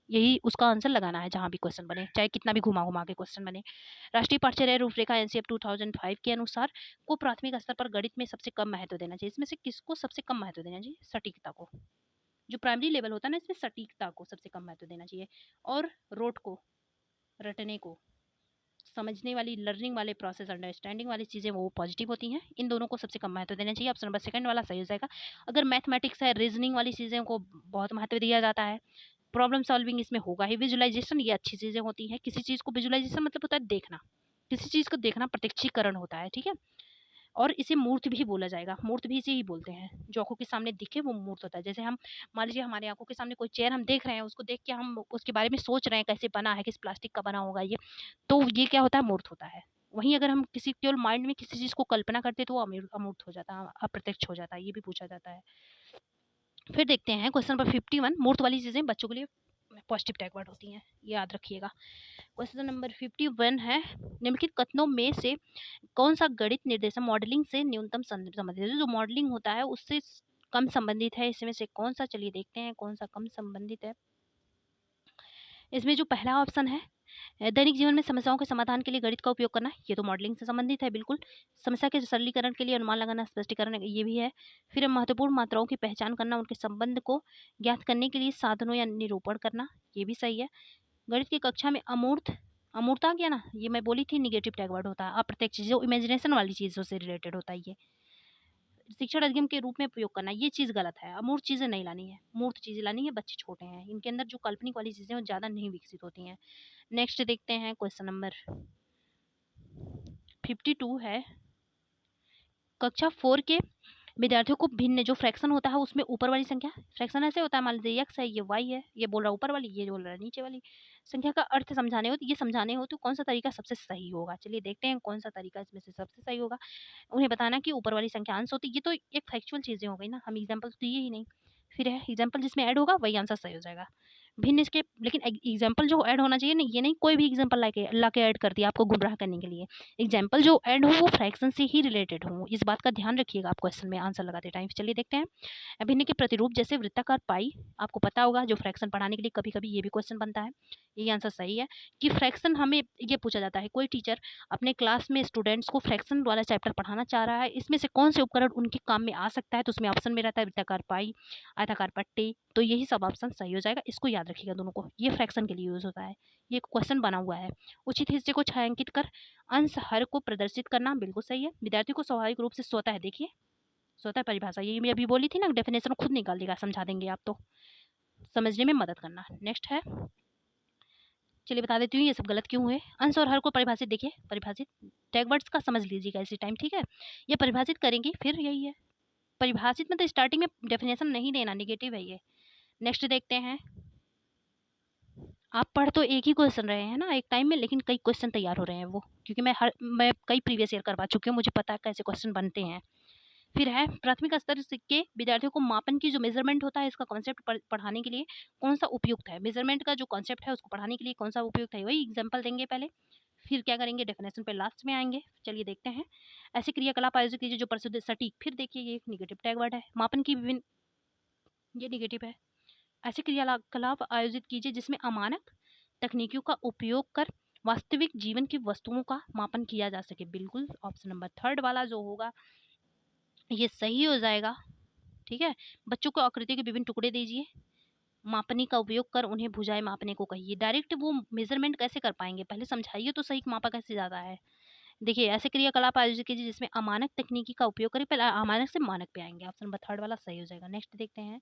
यही उसका आंसर लगाना है जहां भी क्वेश्चन बने, चाहे कितना भी घुमा घुमा के क्वेश्चन बने। राष्ट्रीय पाठ्यचर्या रूपरेखा एनसीएफ 2005 के अनुसार को प्राथमिक स्तर पर गणित में सबसे कम महत्व देना चाहिए, इसमें से किसको सबसे कम महत्व देना चाहिए, सटीकता को, जो प्राइमरी लेवल होता है ना इसमें सटीकता को सबसे कम महत्व देना चाहिए, और रोट को, रटने को, समझने वाली लर्निंग वाले प्रोसेस अंडरस्टैंडिंग वाली चीज़ें वो पॉजिटिव होती हैं, इन दोनों को सबसे कम महत्व देना चाहिए, ऑप्शन नंबर सेकंड वाला सही हो जाएगा। अगर मैथमेटिक्स है, रीजनिंग वाली चीज़ों को बहुत महत्व दिया जाता है, प्रॉब्लम सॉल्विंग इसमें होगा ही, विजुअलाइजेशन ये अच्छी चीज़ें होती हैं, किसी चीज़ को विजुअलाइजेशन मतलब होता है देखना, किसी चीज़ को देखना प्रत्यक्षीकरण होता है। ठीक है, और इसे मूर्त भी बोला जाएगा, मूर्त भी इसे ही बोलते हैं, जो आंखों के सामने दिखे वो मूर्त होता है। जैसे हम मान लीजिए हमारे आंखों के सामने कोई चेयर हम देख रहे हैं, उसको देख के हम उसके बारे में सोच रहे हैं कैसे बना है, किस प्लास्टिक का बना होगा ये, तो ये क्या होता है, मूर्त होता है। वहीं अगर हम किसी केवल माइंड में किसी चीज़ को कल्पना करते तो वो अमूर्त हो जाता है, अप्रत्यक्ष हो जाता है, ये भी पूछा जाता है। फिर देखते हैं क्वेश्चन नंबर 51, मूर्त वाली चीज़ें बच्चों के लिए पॉजिटिव टैग वर्ड होती हैं, ये याद रखिएगा। क्वेश्चन नंबर 51 है, निम्नलिखित कथनों में से कौन सा गणित निर्देशन मॉडलिंग से न्यूनतम संबंधित है, जो मॉडलिंग होता है उससे कम संबंधित है, इसमें से कौन सा, चलिए देखते हैं कौन सा कम संबंधित है। इसमें जो पहला ऑप्शन है दैनिक जीवन में समस्याओं के समाधान के लिए गणित का उपयोग करना, ये तो मॉडलिंग से संबंधित है बिल्कुल। समस्या के सरलीकरण के लिए अनुमान लगाना, स्पष्टीकरण, ये भी है। फिर महत्वपूर्ण मात्राओं की पहचान करना, उनके संबंध को ज्ञात करने के लिए साधनों या निरूपण करना, ये भी सही है। गणित की कक्षा में अमूर्तता क्या ना, ये मैं बोली थी, निगेटिव टैग वर्ड होता है, अप्रत्यक्ष जो इमेजिनेशन वाली चीज़ों से रिलेटेड होता है ये। शिक्षण अधिगम के रूप में प्रयोग करना, ये चीज़ गलत है। अमूर्त चीज़ें नहीं लानी है, मूर्त चीज़ें लानी है, बच्चे छोटे हैं, इनके अंदर जो काल्पनिक वाली चीज़ें हैं वो ज़्यादा नहीं विकसित होती हैं। नेक्स्ट देखते हैं क्वेश्चन नंबर 52 है। कक्षा 4 के विद्यार्थियों को भिन्न जो फ्रैक्शन होता है उसमें ऊपर वाली संख्या, फ्रैक्शन ऐसे होता है, मान लीजिए x है, ये y है, ये बोल रहा है ऊपर वाली, ये बोल रहा है नीचे वाली संख्या का अर्थ समझाने हो, तो ये समझाने हो तो कौन सा तरीका सबसे सही होगा। चलिए देखते हैं कौन सा तरीका इसमें से सबसे सही होगा। उन्हें बताना कि ऊपर वाली संख्या अंश होती है, ये तो एक फैक्चुअल चीज़ें हो गई ना, हम एग्जाम्पल तो दिए ही नहीं। फिर है एग्जाम्पल जिसमें ऐड होगा वही आंसर सही हो जाएगा। भिन्न इसके, लेकिन एग्जाम्पल जो ऐड होना चाहिए ना, ये नहीं कोई भी एग्जाम्पल ला के ऐड कर दिया आपको गुमराह करने के लिए। एग्जाम्पल जो ऐड हो वो फ्रैक्शन से ही रिलेटेड हो, इस बात का ध्यान रखिएगा आप क्वेश्चन में आंसर लगाते टाइम। चलिए देखते हैं। अभिन्न के प्रतिरूप जैसे वृत्ताकार पाई, आपको पता होगा जो फ्रैक्शन पढ़ाने के लिए कभी कभी ये भी क्वेश्चन बनता है, ये आंसर सही है कि फ्रैक्शन हमें ये पूछा जाता है, कोई टीचर अपने क्लास में स्टूडेंट्स को फ्रैक्शन वाला चैप्टर पढ़ाना चाह रहा है, इसमें से कौन से उपकरण उनके काम में आ सकता है, तो उसमें ऑप्शन में रहता है वृत्ताकार पाई, आयताकार पट्टी, तो यही सब ऑप्शन सही हो जाएगा। इसको याद रखिएगा दोनों को, ये फ्रैक्शन के लिए यूज होता है, ये क्वेश्चन बना हुआ है। उचित हिस्से को छायांकित कर अंश हर को प्रदर्शित करना, बिल्कुल सही है। विद्यार्थी को स्वाभाविक रूप से स्वतः, देखिए स्वतः परिभाषा, ये मैं अभी बोली थी ना, डेफिनेशन खुद निकाल देगा, समझा देंगे आप, तो समझने में मदद करना। नेक्स्ट है, चलिए बता देती हूँ ये सब गलत क्यों हुए। अंश और हर को परिभाषित, देखिए परिभाषित टैग वर्ड्स का समझ लीजिएगा इसी टाइम, ठीक है। ये परिभाषित करेंगे, फिर यही है परिभाषित, मतलब स्टार्टिंग में डेफिनेशन नहीं देना, निगेटिव है ये। नेक्स्ट देखते हैं। आप पढ़ तो एक ही क्वेश्चन रहे हैं ना एक टाइम में, लेकिन कई क्वेश्चन तैयार हो रहे हैं वो, क्योंकि मैं कई प्रीवियस ईयर करवा चुकी हूँ, मुझे पता है कैसे क्वेश्चन बनते हैं। फिर है प्राथमिक स्तर के विद्यार्थियों को मापन की जो मेजरमेंट होता है, इसका कॉन्सेप्ट पढ़ाने के लिए कौन सा उपयुक्त है। मेजरमेंट का जो कॉन्सेप्ट है उसको पढ़ाने के लिए कौन सा उपयुक्त है, वही एग्जाम्पल देंगे पहले, फिर क्या करेंगे डेफिनेशन पे लास्ट में आएंगे। चलिए देखते हैं। ऐसे क्रियाकलाप आयोजित कीजिए जो प्रसिद्ध सटीक, फिर देखिए ये निगेटिव टैग वर्ड है। मापन की विभिन्न, ये निगेटिव है। ऐसे क्रियाकलाप आयोजित कीजिए जिसमें अमानक तकनीकियों का उपयोग कर वास्तविक जीवन की वस्तुओं का मापन किया जा सके, बिल्कुल ऑप्शन नंबर थर्ड वाला जो होगा ये सही हो जाएगा, ठीक है। बच्चों को आकृति के विभिन्न टुकड़े दीजिए, मापनी का उपयोग कर उन्हें भुजाएं मापने को कहिए। डायरेक्ट वो मेजरमेंट कैसे कर पाएंगे, पहले समझाइए तो सही कि मापा कैसे जाता है। देखिए ऐसे क्रियाकलाप आयोजित कीजिए जिसमें अमानक तकनीकी का उपयोग करें, पहले अमानक से मानक पे आएंगे, ऑप्शन नंबर थर्ड वाला सही हो जाएगा। नेक्स्ट देखते हैं।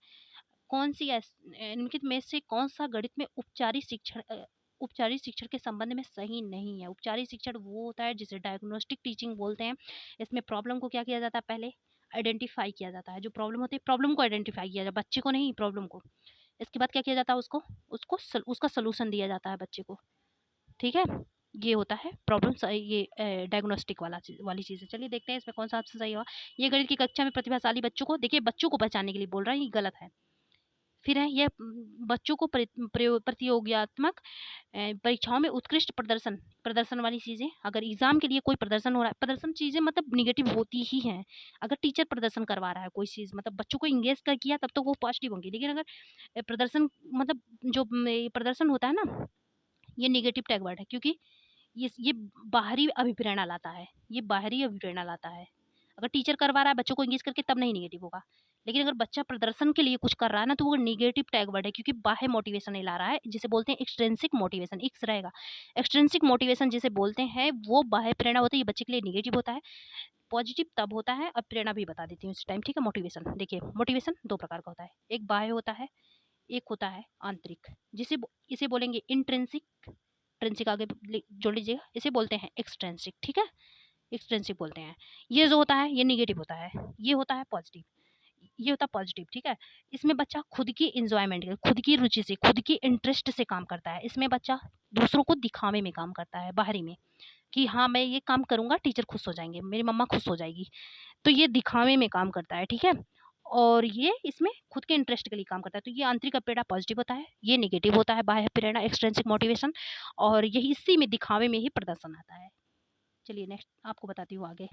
कौन सी निम्नलिखित में से कौन सा गणित में उपचारित शिक्षण के संबंध में सही नहीं है। उपचारित शिक्षण वो होता है जिसे डायग्नोस्टिक टीचिंग बोलते हैं। इसमें प्रॉब्लम को क्या किया जाता है, पहले आइडेंटिफाई किया जाता है, जो प्रॉब्लम होती है प्रॉब्लम को आइडेंटिफाई किया जाता है, बच्चे को नहीं, प्रॉब्लम को। इसके बाद क्या किया जाता है, उसका सोल्यूशन दिया जाता है बच्चे को, ठीक है। ये होता है प्रॉब्लम, ये डायग्नोस्टिक वाली चीज़ है। चलिए देखते हैं इसमें कौन सा ऑप्शन सही होगा। ये गणित की कक्षा में प्रतिभाशाली बच्चों को, देखिए बच्चों को पहचानने के लिए बोल रहा है, ये गलत है। फिर है यह बच्चों को प्रतियोगियात्मक परीक्षाओं में उत्कृष्ट प्रदर्शन वाली चीज़ें, अगर एग्जाम के लिए कोई प्रदर्शन हो रहा है, प्रदर्शन चीज़ें मतलब निगेटिव होती ही हैं। अगर टीचर प्रदर्शन करवा रहा है कोई चीज़, मतलब बच्चों को इंगेज कर किया तब तो वो पॉजिटिव होंगी, लेकिन अगर प्रदर्शन मतलब जो प्रदर्शन होता है ना, ये निगेटिव टैग वर्ड है, क्योंकि ये बाहरी अभिप्रेरणा लाता है, ये बाहरी अभिप्रेरणा लाता है। अगर टीचर करवा रहा है बच्चों को इंगेज करके तब नहीं निगेटिव होगा, लेकिन अगर बच्चा प्रदर्शन के लिए कुछ कर रहा है ना, तो वो निगेटिव टैग वर्ड है, क्योंकि बाह्य मोटिवेशन नहीं ला रहा है, जिसे बोलते हैं एक्सट्रिंसिक मोटिवेशन, एक्स रहेगा। एक्सट्रिंसिक मोटिवेशन जिसे बोलते हैं वो बाह्य प्रेरणा होती है, ये बच्चे के लिए निगेटिव होता है। पॉजिटिव तब होता है, अब प्रेरणा भी बता देती हूँ इस टाइम, ठीक है। मोटिवेशन देखिए, मोटिवेशन दो प्रकार का होता है, एक बाह्य होता है, एक होता है आंतरिक, इसे बोलेंगे इंट्रिंसिक, ट्रिंसिक आगे जोड़ लीजिएगा, इसे बोलते हैं एक्सट्रिंसिक, ठीक है। एक्सट्रिंसिक बोलते हैं। ये जो होता है ये निगेटिव होता है, ये होता है पॉजिटिव, ये होता है पॉजिटिव, ठीक है। इसमें बच्चा खुद की इंजॉयमेंट, खुद की रुचि से, खुद की इंटरेस्ट से काम करता है। इसमें बच्चा दूसरों को दिखावे में काम करता है, बाहरी में, कि हाँ मैं ये काम करूंगा टीचर खुश हो जाएंगे, मेरी मम्मा खुश हो जाएगी, तो ये दिखावे में काम करता है, ठीक है। और ये इसमें खुद के इंटरेस्ट के लिए काम करता है, तो ये आंतरिक प्रेरणा पॉजिटिव होता है, ये निगेटिव होता है बाह्य प्रेरणा एक्सट्रिंसिक मोटिवेशन, और यही इसी में दिखावे में ही प्रदर्शन आता है। चलिए नेक्स्ट आपको बताती हूँ आगे।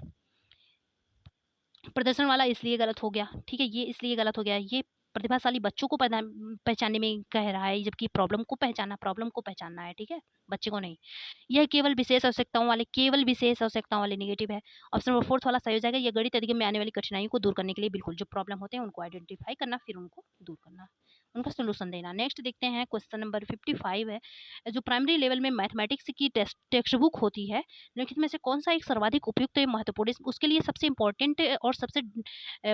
प्रदर्शन वाला इसलिए गलत हो गया, ठीक है, ये इसलिए गलत हो गया, ये प्रतिभाशाली बच्चों को पहचानने में कह रहा है, जबकि प्रॉब्लम को पहचानना है, ठीक है। बच्चे को नहीं। यह केवल विशेष आवश्यकताओं वाले नेगेटिव है। ऑप्शन नंबर 4 वाला सही हो जाएगा। ये गणित अधिगम में आने वाली कठिनाइयों को दूर करने के लिए बिल्कुल जो प्रॉब्लम होते हैं उनको आइडेंटिफाई करना, फिर उनको दूर करना, उनका सॉल्यूशन देना। नेक्स्ट देखते हैं क्वेश्चन नंबर 55 है। जो प्राइमरी लेवल में मैथमेटिक्स की टेक्स्ट बुक होती है, निम्नलिखित में से कौन सा एक सर्वाधिक उपयुक्त एवं महत्वपूर्ण, उसके लिए सबसे इंपॉर्टेंट और सबसे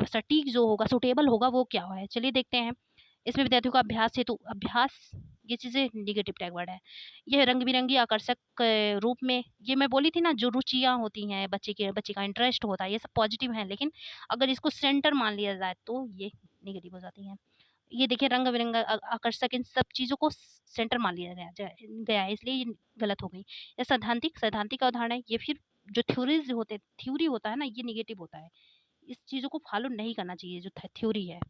सटीक जो होगा, सुटेबल होगा, वो क्या है? चलिए देखते हैं। इसमें विद्यार्थियों का अभ्यास हेतु अभ्यास, ये चीज़ें नेगेटिव टैग वर्ड है। यह रंग बिरंगी आकर्षक रूप में, ये मैं बोली थी ना, जो रुचियाँ होती हैं बच्चे का इंटरेस्ट होता है, ये सब पॉजिटिव है। लेकिन अगर इसको सेंटर मान लिया जाए तो ये नेगेटिव हो जाती हैं। ये देखिए रंग बिरंगा आकर्षक, इन सब चीज़ों को सेंटर मान लिया गया है, इसलिए ये गलत हो गई। या सैद्धांतिक का उदाहरण है। ये फिर जो थ्योरी होता है ना, ये नेगेटिव होता है। इस चीज़ों को फॉलो नहीं करना चाहिए जो थ्योरी है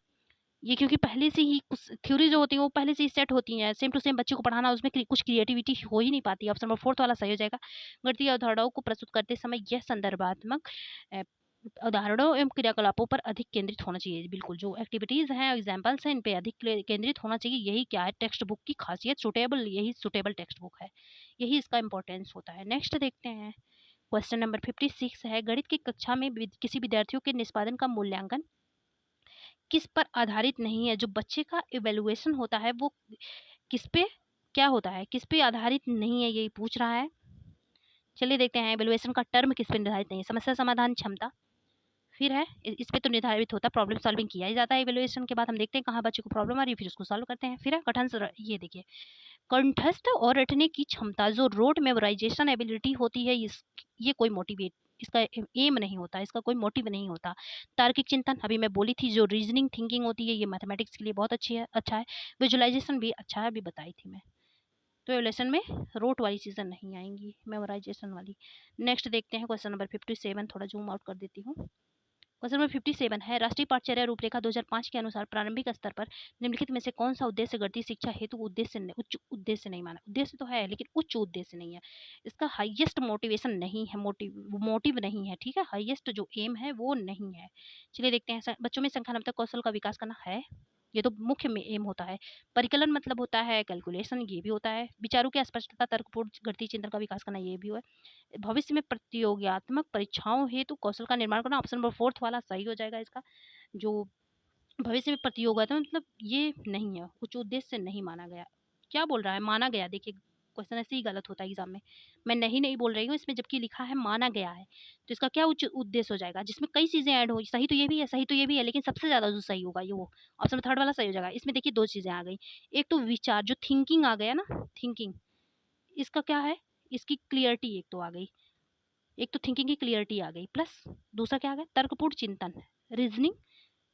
ये, क्योंकि पहले से ही कुछ थ्योरी जो होती है वो पहले से ही सेट होती हैं। सेम टू सेम बच्चे को पढ़ाना, उसमें कुछ क्रिएटिविटी हो ही नहीं पाती। ऑप्शन नंबर 4 वाला सही हो जाएगा। गणितीय अवधारणाओं को प्रस्तुत करते समय यह संदर्भात्मक उदाहरणों एवं क्रियाकलापों पर अधिक केंद्रित होना चाहिए। बिल्कुल, जो एक्टिविटीज़ हैं, एग्जाम्पल्स हैं, इन पे अधिक केंद्रित होना चाहिए। यही क्या है टेक्स्ट बुक की खासियत, यही सुटेबल टेक्स्ट बुक है, यही इसका इंपॉर्टेंस होता है। नेक्स्ट देखते हैं क्वेश्चन नंबर 56 है। गणित की कक्षा में किसी विद्यार्थियों के निष्पादन का मूल्यांकन किस पर आधारित नहीं है? जो बच्चे का इवैल्यूएशन होता है वो किस पे क्या होता है, किस पे आधारित नहीं है, यही पूछ रहा है। चलिए देखते हैं इवैल्यूएशन का टर्म किस पे निर्धारित नहीं है। समस्या समाधान क्षमता, फिर है इस पे तो निर्धारित होता है, प्रॉब्लम सॉल्विंग किया ही जाता है इवैल्यूएशन के बाद। हम देखते हैं कहाँ बच्चे को प्रॉब्लम आ रही है, फिर उसको सॉल्व करते हैं। फिर है ये देखिए कंठस्थ और रटने की क्षमता, जो रोड मेमोराइजेशन एबिलिटी होती है, ये कोई मोटिवेट, इसका एम नहीं होता, इसका कोई मोटिव नहीं होता। तार्किक चिंतन, अभी मैं बोली थी, जो रीजनिंग थिंकिंग होती है, ये मैथमेटिक्स के लिए बहुत अच्छा है। विजुअलाइजेशन भी अच्छा है, अभी बताई थी मैं। तो एवलेशन में रोट वाली चीज़ें नहीं आएंगी, मेमोराइजेशन वाली। नेक्स्ट देखते हैं क्वेश्चन नंबर 57, थोड़ा जूम आउट कर देती हूँ। क्वेश्चन नंबर 57 है। राष्ट्रीय पाठचर्या रूपरेखा 2005 के अनुसार प्रारंभिक स्तर पर निम्नलिखित में से कौन सा उद्देश्य गणितीय शिक्षा हेतु उच्च उद्देश्य नहीं माना? उद्देश्य तो है लेकिन उच्च उद्देश्य नहीं है, इसका हाईएस्ट मोटिवेशन नहीं है, मोटिव नहीं है, ठीक है, हाईएस्ट जो एम है वो नहीं है। चलिए देखते हैं। बच्चों में संख्यात्मक कौशल का विकास करना है, ये तो मुख्य में एम होता है। परिकलन मतलब होता है कैलकुलेशन, ये भी होता है। विचारों की स्पष्टता, तर्कपूर्ण गणितीय चिंतन का विकास करना, ये भी है। भविष्य में प्रतियोगात्मक परीक्षाओं हेतु कौशल का निर्माण करना, ऑप्शन नंबर 4 वाला सही हो जाएगा इसका। जो भविष्य में प्रतियोगिता मतलब ये नहीं है, उच्च उद्देश्य नहीं माना गया। क्या बोल रहा है? माना गया। देखिए क्वेश्चन ऐसे ही गलत होता है एग्जाम में। मैं नहीं बोल रही हूँ इसमें, जबकि लिखा है माना गया है, तो इसका क्या उच्च उद्देश्य हो जाएगा, जिसमें कई चीजें ऐड हो। सही तो ये भी है, सही तो ये भी है, लेकिन सबसे ज्यादा जो सही होगा ये वो ऑप्शन 3 वाला सही हो जाएगा। इसमें देखिए दो चीजें आ गई। एक तो विचार, जो थिंकिंग आ गया ना, थिंकिंग, इसका क्या है, इसकी क्लियरिटी एक तो आ गई। एक तो थिंकिंग की क्लियरिटी आ गई, प्लस दूसरा क्या आ गया, तर्कपूर्ण चिंतन, रीजनिंग,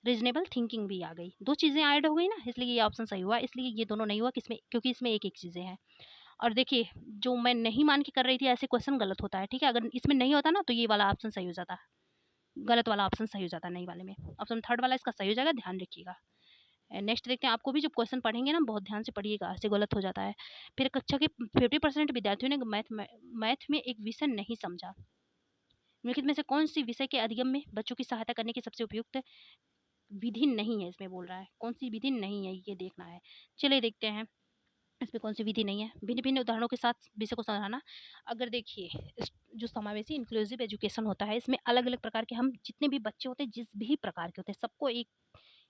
रीजनेबल थिंकिंग भी आ गई। दो चीज़ें ऐड हो गई ना, इसलिए ये ऑप्शन सही हुआ। इसलिए ये दोनों नहीं हुआ, किसमें, क्योंकि इसमें एक एक चीज़ें हैं। और देखिए जो मैं नहीं मान के कर रही थी, ऐसे क्वेश्चन गलत होता है, ठीक है। अगर इसमें नहीं होता ना तो ये वाला ऑप्शन सही हो जाता, गलत वाला ऑप्शन सही हो जाता नहीं वाले में। ऑप्शन 3 वाला इसका सही हो जाएगा, ध्यान रखिएगा। नेक्स्ट देखते हैं। आपको भी जब क्वेश्चन पढ़ेंगे ना बहुत ध्यान से पढ़िएगा, ऐसे गलत हो जाता है। फिर कक्षा के 50% विद्यार्थियों ने मैथ में एक विषय नहीं समझा। निम्नलिखित में से कौन सी विषय के अधिगम में बच्चों की सहायता करने की सबसे उपयुक्त विधि नहीं है? इसमें बोल रहा है कौन सी विधि नहीं है, ये देखना है। चलिए देखते हैं इसमें कौन सी विधि नहीं है। भिन्न भिन्न उदाहरणों के साथ विषय को समझाना। अगर देखिए जो समावेशी इंक्लूसिव एजुकेशन होता है, इसमें अलग अलग प्रकार के, हम जितने भी बच्चे होते हैं, जिस भी प्रकार के होते हैं, सबको एक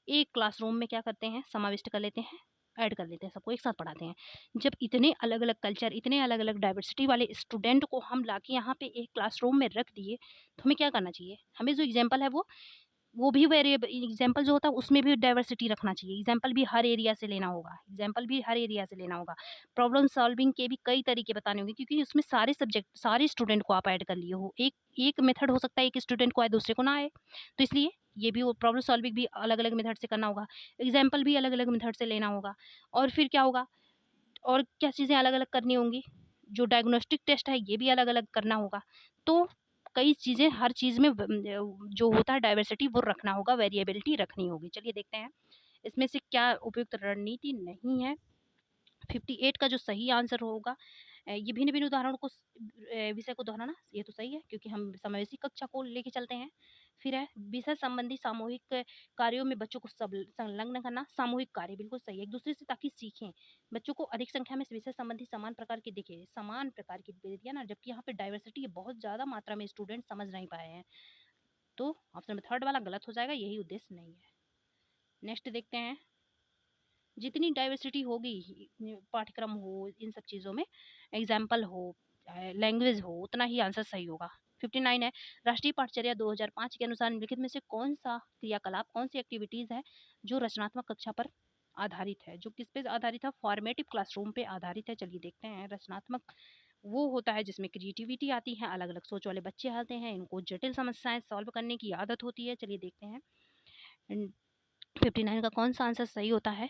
एक क्लासरूम में क्या करते हैं, समाविष्ट कर लेते हैं, ऐड कर लेते हैं, सबको एक साथ पढ़ाते हैं। जब इतने अलग अलग कल्चर, इतने अलग अलग डाइवर्सिटी वाले स्टूडेंट को हम लाके यहाँ पे एक क्लासरूम में रख दिए, तो हमें क्या करना चाहिए, हमें जो एग्जाम्पल है वो भी वेरिएबल एग्जाम्पल जो होता है उसमें भी डाइवर्सिटी रखना चाहिए। एग्जाम्पल भी हर एरिया से लेना होगा, प्रॉब्लम सॉल्विंग के भी कई तरीके बताने होंगे, क्योंकि उसमें सारे सब्जेक्ट, सारे स्टूडेंट को आप ऐड कर लिए हो। एक एक मेथड हो सकता है, एक स्टूडेंट को आए दूसरे को ना आए, तो इसलिए ये भी, वो प्रॉब्लम सॉल्विंग भी अलग अलग मेथड से करना होगा, एग्जाम्पल भी अलग अलग मेथड से लेना होगा। और फिर क्या होगा, और क्या चीज़ें अलग अलग करनी होंगी, जो डायग्नोस्टिक टेस्ट है ये भी अलग अलग करना होगा। तो कई चीज़ें, हर चीज़ में जो होता है डाइवर्सिटी वो रखना होगा, वेरिएबिलिटी रखनी होगी। चलिए देखते हैं इसमें से क्या उपयुक्त रणनीति नहीं है। 58 का जो सही आंसर होगा, ये भिन्न भिन्न उदाहरणों को विषय को दोहराना, ये तो सही है, क्योंकि हम समावेशी कक्षा को लेके चलते हैं। फिर है विषय संबंधी सामूहिक कार्यों में बच्चों को सब संलग्न करना। सामूहिक कार्य बिल्कुल सही है, एक दूसरे से ताकि सीखें। बच्चों को अधिक संख्या में विषय संबंधी समान प्रकार के दिखे, समान प्रकार की दे दिया ना, जबकि यहाँ पे डाइवर्सिटी है, बहुत ज्यादा मात्रा में स्टूडेंट समझ नहीं पाए हैं, तो ऑप्शन नंबर थर्ड वाला गलत हो जाएगा, यही उद्देश्य नहीं है। नेक्स्ट देखते हैं, जितनी डाइवर्सिटी होगी पाठ्यक्रम हो, इन सब चीज़ों में एग्जाम्पल हो, लैंग्वेज हो, उतना ही आंसर सही होगा। 59 है, राष्ट्रीय पाठचर्या 2005 के अनुसार निम्नलिखित में से कौन सा क्रियाकलाप, कौन सी एक्टिविटीज़ है जो रचनात्मक कक्षा पर आधारित है, जो किस पे आधारित है, फॉर्मेटिव क्लासरूम पे आधारित है। चलिए देखते हैं, रचनात्मक वो होता है जिसमें क्रिएटिविटी आती है, अलग अलग सोच वाले बच्चे आते हैं, इनको जटिल समस्याएं सॉल्व करने की आदत होती है। चलिए देखते हैं 59 का कौन सा आंसर सही होता है।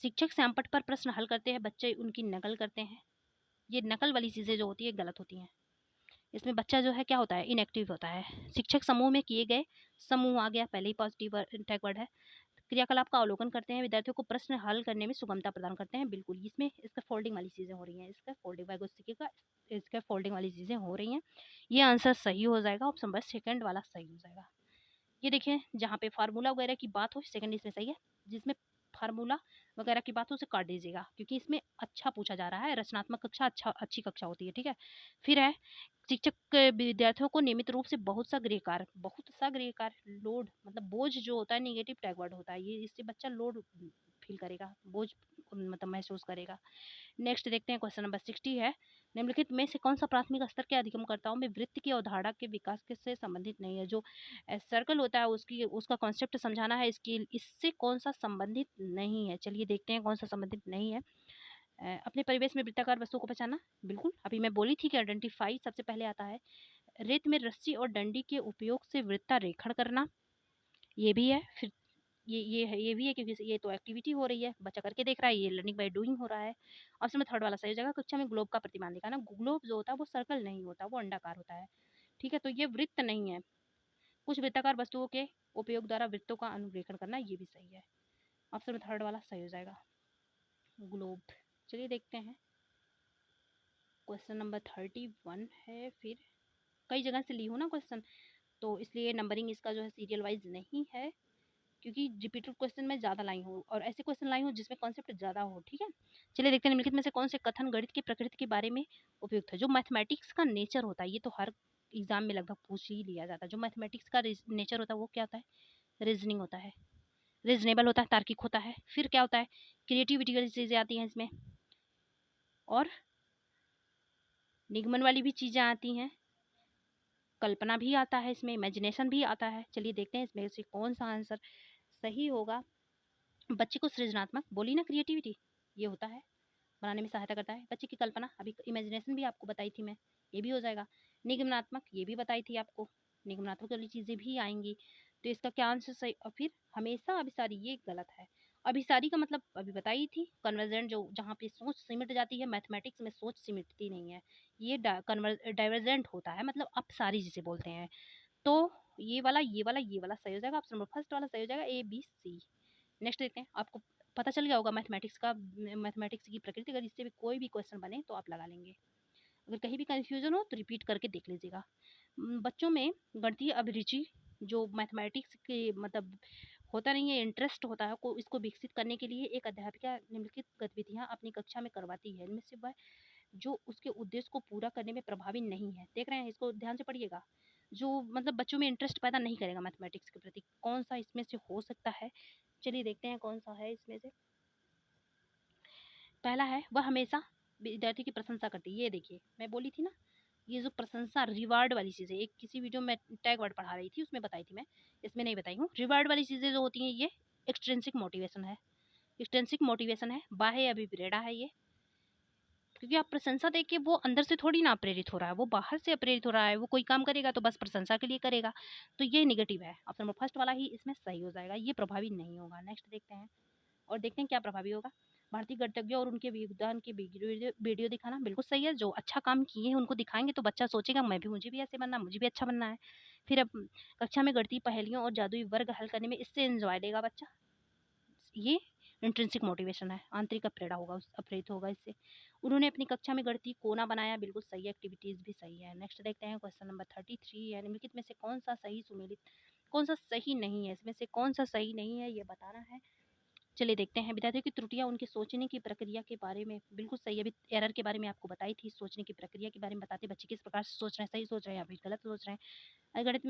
शिक्षक सैमपट पर प्रश्न हल करते हैं, बच्चे उनकी नकल करते हैं। ये नकल वाली चीज़ें जो होती है गलत होती हैं। इसमें बच्चा जो है क्या होता है, इनएक्टिव होता है। शिक्षक समूह में किए गए, समूह आ गया, पहले ही पॉजिटिव टैग वर्ड है। क्रियाकलाप का अवलोकन करते हैं, विद्यार्थियों को प्रश्न हल करने में सुगमता प्रदान करते हैं। बिल्कुल, इसमें इसका फोल्डिंग वाली चीज़ें हो रही हैं, इसका फोल्डिंग का इसका फोल्डिंग वाली चीज़ें हो रही हैं। ये आंसर सही हो जाएगा, ऑप्शन नंबर सेकंड वाला सही हो जाएगा। ये देखिए, जहाँ पे फार्मूला वगैरह की बात हो, सेकंड इसमें सही है। जिसमें फार्मूला वगैरह की बात हो उसे काट दीजिएगा, क्योंकि इसमें अच्छा पूछा जा रहा है, रचनात्मक कक्षा अच्छी कक्षा होती है, ठीक है। फिर है, शिक्षक विद्यार्थियों को नियमित रूप से बहुत सा गृह कार्य लोड मतलब बोझ जो होता है, निगेटिव टैग वर्ड होता है, ये इससे बच्चा लोड फील करेगा, बोझ मतलब महसूस करेगा। नेक्स्ट देखते हैं, क्वेश्चन नंबर 60 है, निम्नलिखित में से कौन सा प्राथमिक स्तर के अधिगमकर्ताओं में वृत्त की अवधारणा के विकास के से संबंधित नहीं है। जो सर्कल होता है उसका कॉन्सेप्ट समझाना है, इसकी इससे कौन सा संबंधित नहीं है। चलिए देखते हैं कौन सा संबंधित नहीं है। अपने परिवेश में वृत्ताकार वस्तुओं को पहचानना, बिल्कुल अभी मैं बोली थी कि आइडेंटिफाई सबसे पहले आता है। रेत में रस्सी और डंडी के उपयोग से वृत्तारेखण करना, ये भी है। फिर ये है, ये भी है, क्योंकि ये तो एक्टिविटी हो रही है, बच्चा करके देख रहा है, ये लर्निंग बाय डूइंग हो रहा है। ऑप्शन में थर्ड वाला सही हो जाएगा, कक्षा में ग्लोब का प्रतिमान दिखाना। ग्लोब जो होता है वो सर्कल नहीं होता, वो अंडाकार होता है, ठीक है, तो ये वृत्त नहीं है। कुछ वृत्ताकार वस्तुओं के उपयोग द्वारा वृत्तों का अनुरेखण करना, ये भी सही है। ऑप्शन में थर्ड वाला सही हो जाएगा, ग्लोब। चलिए देखते हैं, क्वेश्चन नंबर 31 है। फिर कई जगह से ली हूँ ना क्वेश्चन, तो इसलिए नंबरिंग इसका जो है सीरियल वाइज नहीं है, क्योंकि रिपीटेड क्वेश्चन में ज़्यादा लाई हूँ और ऐसे क्वेश्चन लाई हूँ जिसमें कॉन्सेप्ट ज़्यादा हो, ठीक है। चलिए देखते हैं, निम्नलिखित में से कौन से कथन गणित की प्रकृति के बारे में उपयुक्त है। जो मैथमेटिक्स का नेचर होता है, ये तो हर एग्जाम में लगभग पूछ ही लिया जाता है। जो मैथमेटिक्स का नेचर होता है वो क्या होता है, रीजनिंग होता है, रीजनेबल होता है, तार्किक होता है। फिर क्या होता है, क्रिएटिविटी वाली चीज़ें आती हैं इसमें, और निगमन वाली भी चीज़ें आती हैं, कल्पना भी आता है इसमें, इमेजिनेशन भी आता है। चलिए देखते हैं इसमें से कौन सा आंसर सही होगा। बच्चे को सृजनात्मक, बोली ना क्रिएटिविटी, ये होता है, बनाने में सहायता करता है। बच्चे की कल्पना, अभी इमेजिनेशन भी आपको बताई थी मैं, ये भी हो जाएगा। निगमनात्मक, ये भी बताई थी आपको, निगमनात्मक वाली चीज़ें भी आएंगी, तो इसका क्या आंसर सही। और फिर हमेशा अभिसारी, ये गलत है। अभिसारी का मतलब अभी बताई थी, कन्वर्जेंट, जो जहाँ पे सोच सिमट जाती है, मैथमेटिक्स में सोच सिमटती नहीं है, ये डाइवर्जेंट होता है, मतलब अपसारी जिसे बोलते हैं। तो ये वाला सही हो जाएगा, ऑप्शन नंबर फर्स्ट वाला सही हो जाएगा, ABC। नेक्स्ट देखते हैं, आपको पता चल गया होगा मैथमेटिक्स का, मैथमेटिक्स की प्रकृति, अगर इससे भी कोई भी क्वेश्चन बने तो आप लगा लेंगे। अगर कहीं भी कंफ्यूजन हो तो रिपीट करके देख लीजिएगा। बच्चों में गणितीय अभिरुचि, जो मैथमेटिक्स के मतलब होता नहीं है, इंटरेस्ट होता है, को इसको विकसित करने के लिए एक अध्यापिका निम्नलिखित गतिविधियां अपनी कक्षा में करवाती है, इनमें से वह जो उसके उद्देश्य को पूरा करने में प्रभावी नहीं है। देख रहे हैं, इसको ध्यान से पढ़िएगा। जो मतलब बच्चों में इंटरेस्ट पैदा नहीं करेगा मैथमेटिक्स के प्रति, कौन सा इसमें से हो सकता है। चलिए देखते हैं कौन सा है इसमें से। पहला है, वह हमेशा विद्यार्थी की प्रशंसा करती है। ये देखिए, मैं बोली थी ना, ये जो प्रशंसा रिवार्ड वाली चीज़ें, एक किसी वीडियो में टैग वर्ड पढ़ा रही थी, उसमें बताई थी मैं, इसमें नहीं बताई हूँ। रिवार्ड वाली चीज़ें जो होती हैं, ये एक्सट्रिंसिक मोटिवेशन है, एक्सट्रिंसिक मोटिवेशन है, बाह्य अभिप्रेरणा है ये। क्योंकि आप प्रशंसा देख के, वो अंदर से थोड़ी ना प्रेरित हो रहा है, वो बाहर से प्रेरित हो रहा है। वो कोई काम करेगा तो बस प्रशंसा के लिए करेगा, तो ये निगेटिव है। ऑप्शन नंबर फर्स्ट वाला ही इसमें सही हो जाएगा, ये प्रभावी नहीं होगा। नेक्स्ट देखते हैं, और देखते हैं क्या प्रभावी होगा। भारतीय गणतज्ञों और उनके योगदान की वीडियो दिखाना, बिल्कुल सही है। जो अच्छा काम किए हैं उनको दिखाएंगे तो बच्चा सोचेगा मैं भी, मुझे भी ऐसे बनना, मुझे भी अच्छा बनना है। फिर अब कक्षा में गणितीय पहेलियों और जादुई वर्ग हल करने में इससे एंजॉय लेगा बच्चा, ये इंट्रिंसिक मोटिवेशन है, आंतरिक प्रेरणा होगा, प्रेरित होगा इससे। उन्होंने अपनी कक्षा में गणितीय कोना बनाया, बिल्कुल सही है, एक्टिविटीज़ भी सही है। नेक्स्ट देखते हैं क्वेश्चन नंबर 33 है, निम्नलिखित में से कौन-सा सही सुमेलित कौन-सा सही नहीं है? इसमें से कौन-सा सही नहीं है ये बताना है। चलिए देखते हैं। विद्यार्थियों की त्रुटियाँ उनके सोचने की प्रक्रिया के बारे में बिल्कुल सही है। अभी एरर के बारे में आपको बताई थी, सोचने की प्रक्रिया के बारे में बताते बच्चे किस प्रकार से सोच रहे हैं, सही सोच रहे हैं या फिर गलत सोच रहे हैं। गणित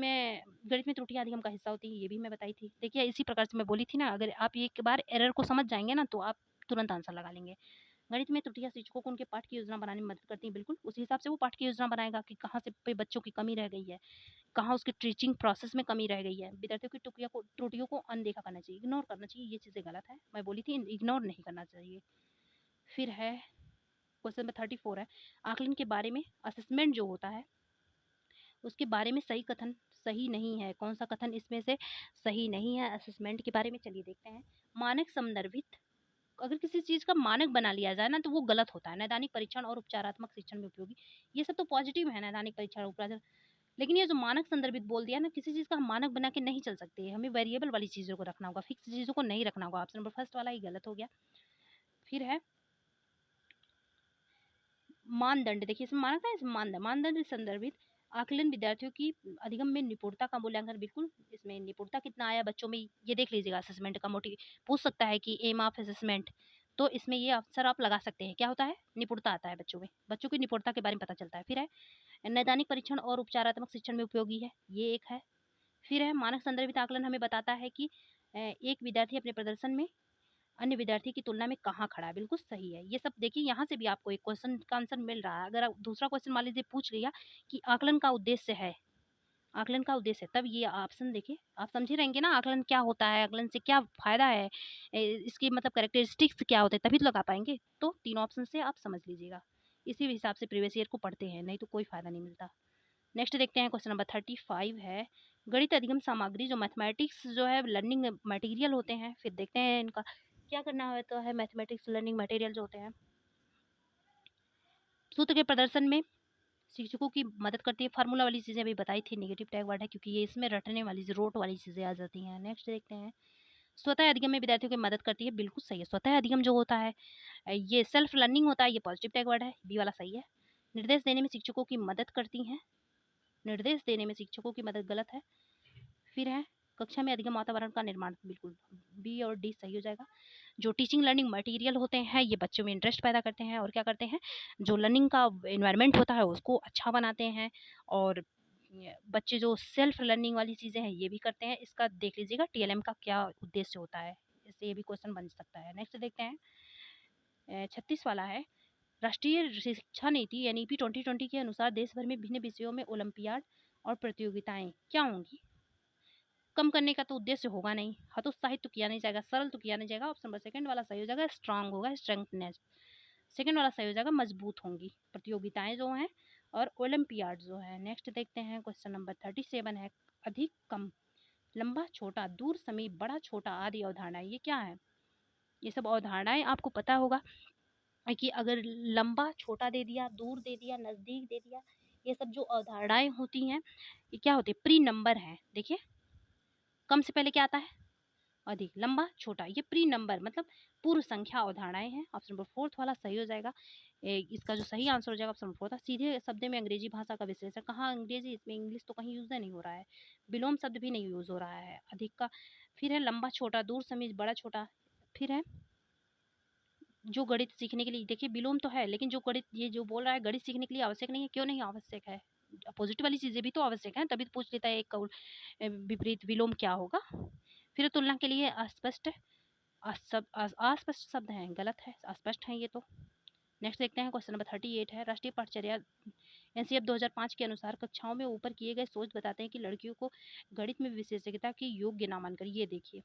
में त्रुटियाँ अधिगम का हिस्सा होती है, ये भी मैं बताई थी। देखिए इसी प्रकार से मैं बोली थी ना, अगर आप एक बार एरर को समझ जाएँगे ना तो आप तुरंत आंसर लगा लेंगे। गणित में त्रुटियाँ शिक्षकों को उनके पाठ की योजना बनाने में मदद करती हैं, बिल्कुल उसी हिसाब से वो पाठ की योजना बनाएगा कि कहाँ से पे बच्चों की कमी रह गई है, कहाँ उसके टीचिंग प्रोसेस में कमी रह गई है। विद्यार्थियों की त्रुटियों को अनदेखा करना चाहिए, इग्नोर करना चाहिए, ये चीज़ें गलत है। मैं बोली थी इग्नोर नहीं करना चाहिए। फिर है क्वेश्चन नंबर 34 है, आकलन के बारे में असेसमेंट जो होता है उसके बारे में सही कथन सही नहीं है। कौन सा कथन इसमें से सही नहीं है असेसमेंट के बारे में? चलिए देखते हैं। मानक संदर्भित अगर किसी चीज़ का मानक बना लिया जाए ना तो वो गलत होता है। नैदानिक परीक्षण और उपचारात्मक शिक्षण में उपयोगी, ये सब तो पॉजिटिव है, नैदानिक परीक्षण और उपचार। लेकिन ये जो मानक संदर्भित बोल दिया ना, किसी चीज़ का हम मानक बना के नहीं चल सकते, हमें वेरिएबल वाली चीज़ों को रखना होगा, फिक्स चीज़ों को नहीं रखना होगा। ऑप्शन नंबर फर्स्ट वाला ही गलत हो गया। फिर है मानदंड। देखिए इसमें माना था, इसमें मानदंड संदर्भित आकलन विद्यार्थियों की अधिगम में निपुणता का मूल्यांकन, बिल्कुल इसमें निपुणता कितना आया बच्चों में ये देख लीजिएगा। असेसमेंट का मोटिव पूछ सकता है कि एम ऑफ असेसमेंट, तो इसमें ये अवसर आप लगा सकते हैं। क्या होता है? निपुणता आता है बच्चों में, बच्चों की निपुणता के बारे में पता चलता है। फिर है नैदानिक परीक्षण और उपचारात्मक शिक्षण में उपयोगी है, ये एक है। फिर है मानक संदर्भित आकलन हमें बताता है कि एक विद्यार्थी अपने प्रदर्शन में अन्य विद्यार्थी की तुलना में कहाँ खड़ा है, बिल्कुल सही है। ये सब देखिए यहाँ से भी आपको एक क्वेश्चन का आंसर मिल रहा है। अगर आप दूसरा क्वेश्चन मान लीजिए पूछ लिया कि आकलन का उद्देश्य है, आकलन का उद्देश्य है, तब ये ऑप्शन देखिए आप समझे रहेंगे ना आकलन क्या होता है, आकलन से क्या फ़ायदा है, इसकी मतलब कैरेक्टरिस्टिक्स क्या होते हैं, तभी तो लगा पाएँगे। तो 3 ऑप्शन से आप समझ लीजिएगा। इसी हिसाब से प्रीवियस ईयर को पढ़ते हैं, नहीं तो कोई फ़ायदा नहीं मिलता। नेक्स्ट देखते हैं क्वेश्चन नंबर 35 है, गणित अधिगम सामग्री जो मैथमेटिक्स जो है लर्निंग मटेरियल होते हैं। फिर देखते हैं इनका क्या करना होता है। मैथमेटिक्स लर्निंग मटेरियल जो होते हैं सूत्र के प्रदर्शन में शिक्षकों की मदद करती है। फार्मूला वाली चीज़ें अभी बताई थी, नेगेटिव टैग वर्ड है क्योंकि ये इसमें रटने वाली रोट वाली चीज़ें आ जाती हैं। नेक्स्ट देखते हैं स्वतः अधिगम में विद्यार्थियों की मदद करती है, बिल्कुल सही है। स्वतः अधिगम जो होता है ये सेल्फ लर्निंग होता है, ये पॉजिटिव टैग वर्ड है, बी वाला सही है। निर्देश देने में शिक्षकों की मदद करती हैं, निर्देश देने में शिक्षकों की मदद गलत है। फिर है कक्षा में अधिगम वातावरण का निर्माण, बिल्कुल बी और डी सही हो जाएगा। जो टीचिंग लर्निंग मटेरियल होते हैं ये बच्चों में इंटरेस्ट पैदा करते हैं और क्या करते हैं, जो लर्निंग का एनवायरनमेंट होता है उसको अच्छा बनाते हैं। और बच्चे जो सेल्फ लर्निंग वाली चीज़ें हैं ये भी करते हैं। इसका देख लीजिएगा टीएलएम का क्या उद्देश्य होता है, इससे ये भी क्वेश्चन बन सकता है। नेक्स्ट देखते हैं 36 वाला है, राष्ट्रीय शिक्षा नीति एनईपी 2020 के अनुसार देश भर में भिन्न विषयों में ओलंपियाड और प्रतियोगिताएं क्या होंगी? कम करने का तो उद्देश्य होगा नहीं, हतोत्साहित तो किया नहीं जाएगा, सरल तो किया नहीं जाएगा। ऑप्शन नंबर सेकंड वाला सही हो जाएगा, स्ट्रांग होगा, स्ट्रेंथनेस। सेकंड वाला सही हो जाएगा, मजबूत होंगी प्रतियोगिताएं जो हैं और ओलंपियाड जो है। नेक्स्ट देखते हैं क्वेश्चन नंबर 37 है, अधिक कम, लंबा छोटा, दूर समीप, बड़ा छोटा आदि अवधारणाएं ये क्या है? ये सब अवधारणाएं आपको पता होगा कि अगर लंबा छोटा दे दिया, दूर दे दिया, नज़दीक दे दिया, ये सब जो अवधारणाएं होती हैं ये क्या होती है? प्री नंबर है। देखिए कम से पहले क्या आता है? अधिक, लंबा छोटा, ये प्री नंबर मतलब पूर्व संख्या अवधारणाएं हैं। ऑप्शन नंबर फोर्थ वाला सही हो जाएगा। इसका जो सही आंसर हो जाएगा ऑप्शन नंबर फोर्थ। सीधे शब्द में अंग्रेजी भाषा का विश्लेषण, कहाँ अंग्रेजी, इसमें इंग्लिश तो कहीं यूज नहीं हो रहा है, विलोम शब्द भी नहीं यूज हो रहा है अधिक का। फिर है लंबा छोटा, दूर समीप, बड़ा छोटा। फिर है जो गणित सीखने के लिए, देखिए विलोम तो है लेकिन जो गणित ये जो बोल रहा है गणित सीखने के लिए आवश्यक नहीं है, क्यों नहीं आवश्यक है? अपोजिट वाली चीजें भी तो आवश्यक है, तभी तो पूछ लेता है एक विपरीत विलोम क्या होगा। फिर तुलना के लिए अस्पष्ट, अस्पष्ट शब्द हैं, गलत है, अस्पष्ट हैं ये तो। नेक्स्ट देखते हैं क्वेश्चन नंबर 38 है, राष्ट्रीय पाठचर्या एनसीएफ 2005 के अनुसार कक्षाओं में ऊपर किए गए सोच बताते हैं कि लड़कियों को गणित में विशेषज्ञता की योग्य ना मानकर। ये देखिए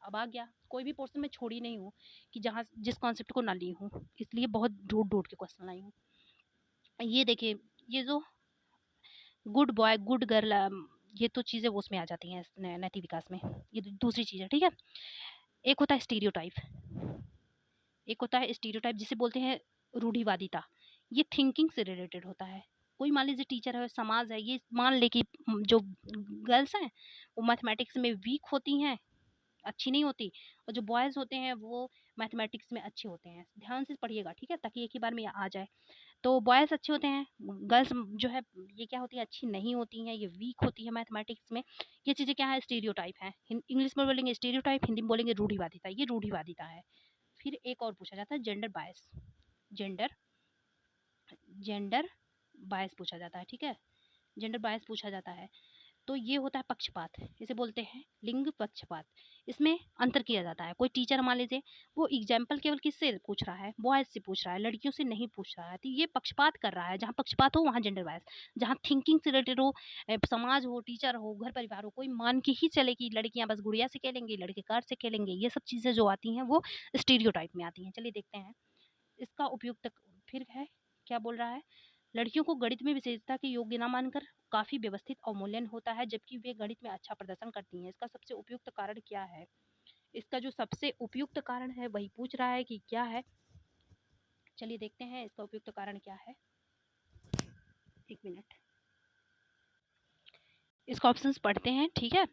अब आ गया, कोई भी पोर्शन में छोड़ी नहीं हूँ कि जहाँ जिस कॉन्सेप्ट को ना ली हूँ, इसलिए बहुत ढूंढ ढूंढ के क्वेश्चन लाई हूँ। ये देखिए ये जो गुड बॉय गुड गर्ल, ये तो चीज़ें वो उसमें आ जाती हैं नैतिक विकास में, ये दूसरी चीज़ है, ठीक है। एक होता है स्टीरियोटाइप, एक होता है स्टीरियोटाइप जिसे बोलते हैं रूढ़िवादिता, ये थिंकिंग से रिलेटेड होता है। कोई मान लीजिए टीचर है, समाज है, ये मान ले कि जो गर्ल्स हैं वो मैथमेटिक्स में वीक होती हैं, अच्छी नहीं होती, और जो बॉयज़ होते हैं वो मैथमेटिक्स में अच्छे होते हैं। ध्यान से पढ़िएगा, ठीक है, ताकि एक ही बार में आ जाए। तो बॉयज़ अच्छे होते हैं, गर्ल्स जो है ये क्या होती है, अच्छी नहीं होती हैं, ये वीक होती है मैथमेटिक्स में। ये चीज़ें क्या है, स्टीरियोटाइप हैं। इंग्लिश में बोलेंगे स्टीरियोटाइप, हिंदी में बोलेंगे रूढ़िवादिता, ये रूढ़िवादिता है। फिर एक और पूछा जाता है gender bias, gender gender bias पूछा जाता है, ठीक है, जेंडर बायस पूछा जाता है। तो ये होता है पक्षपात, इसे बोलते हैं लिंग पक्षपात। इसमें अंतर किया जाता है। कोई टीचर मान लीजिए, वो एग्जाम्पल केवल किससे पूछ रहा है, बॉयज से पूछ रहा है, लड़कियों से नहीं पूछ रहा है, तो ये पक्षपात कर रहा है। जहाँ पक्षपात हो वहाँ जेंडर बायस, जहाँ थिंकिंग से रिलेटेड हो, समाज हो, टीचर हो, घर परिवार हो, कोई मान के ही चले कि लड़कियां बस गुड़िया से खेलेंगी, लड़के कार से खेलेंगे, ये सब चीज़ें जो आती हैं वो स्टीरियोटाइप में आती हैं। चलिए देखते हैं इसका उपयुक्त। फिर है, क्या बोल रहा है, लड़कियों को गणित में विशेषता के योग्य न मानकर काफी व्यवस्थित अवमूल्यन होता है, जबकि वे गणित में अच्छा प्रदर्शन करती हैं। इसका सबसे उपयुक्त कारण क्या है? इसका जो सबसे उपयुक्त कारण है वही पूछ रहा है कि क्या है। चलिए देखते हैं इसका उपयुक्त कारण क्या है। एक मिनट, इसका ऑप्शंस पढ़ते हैं, ठीक है।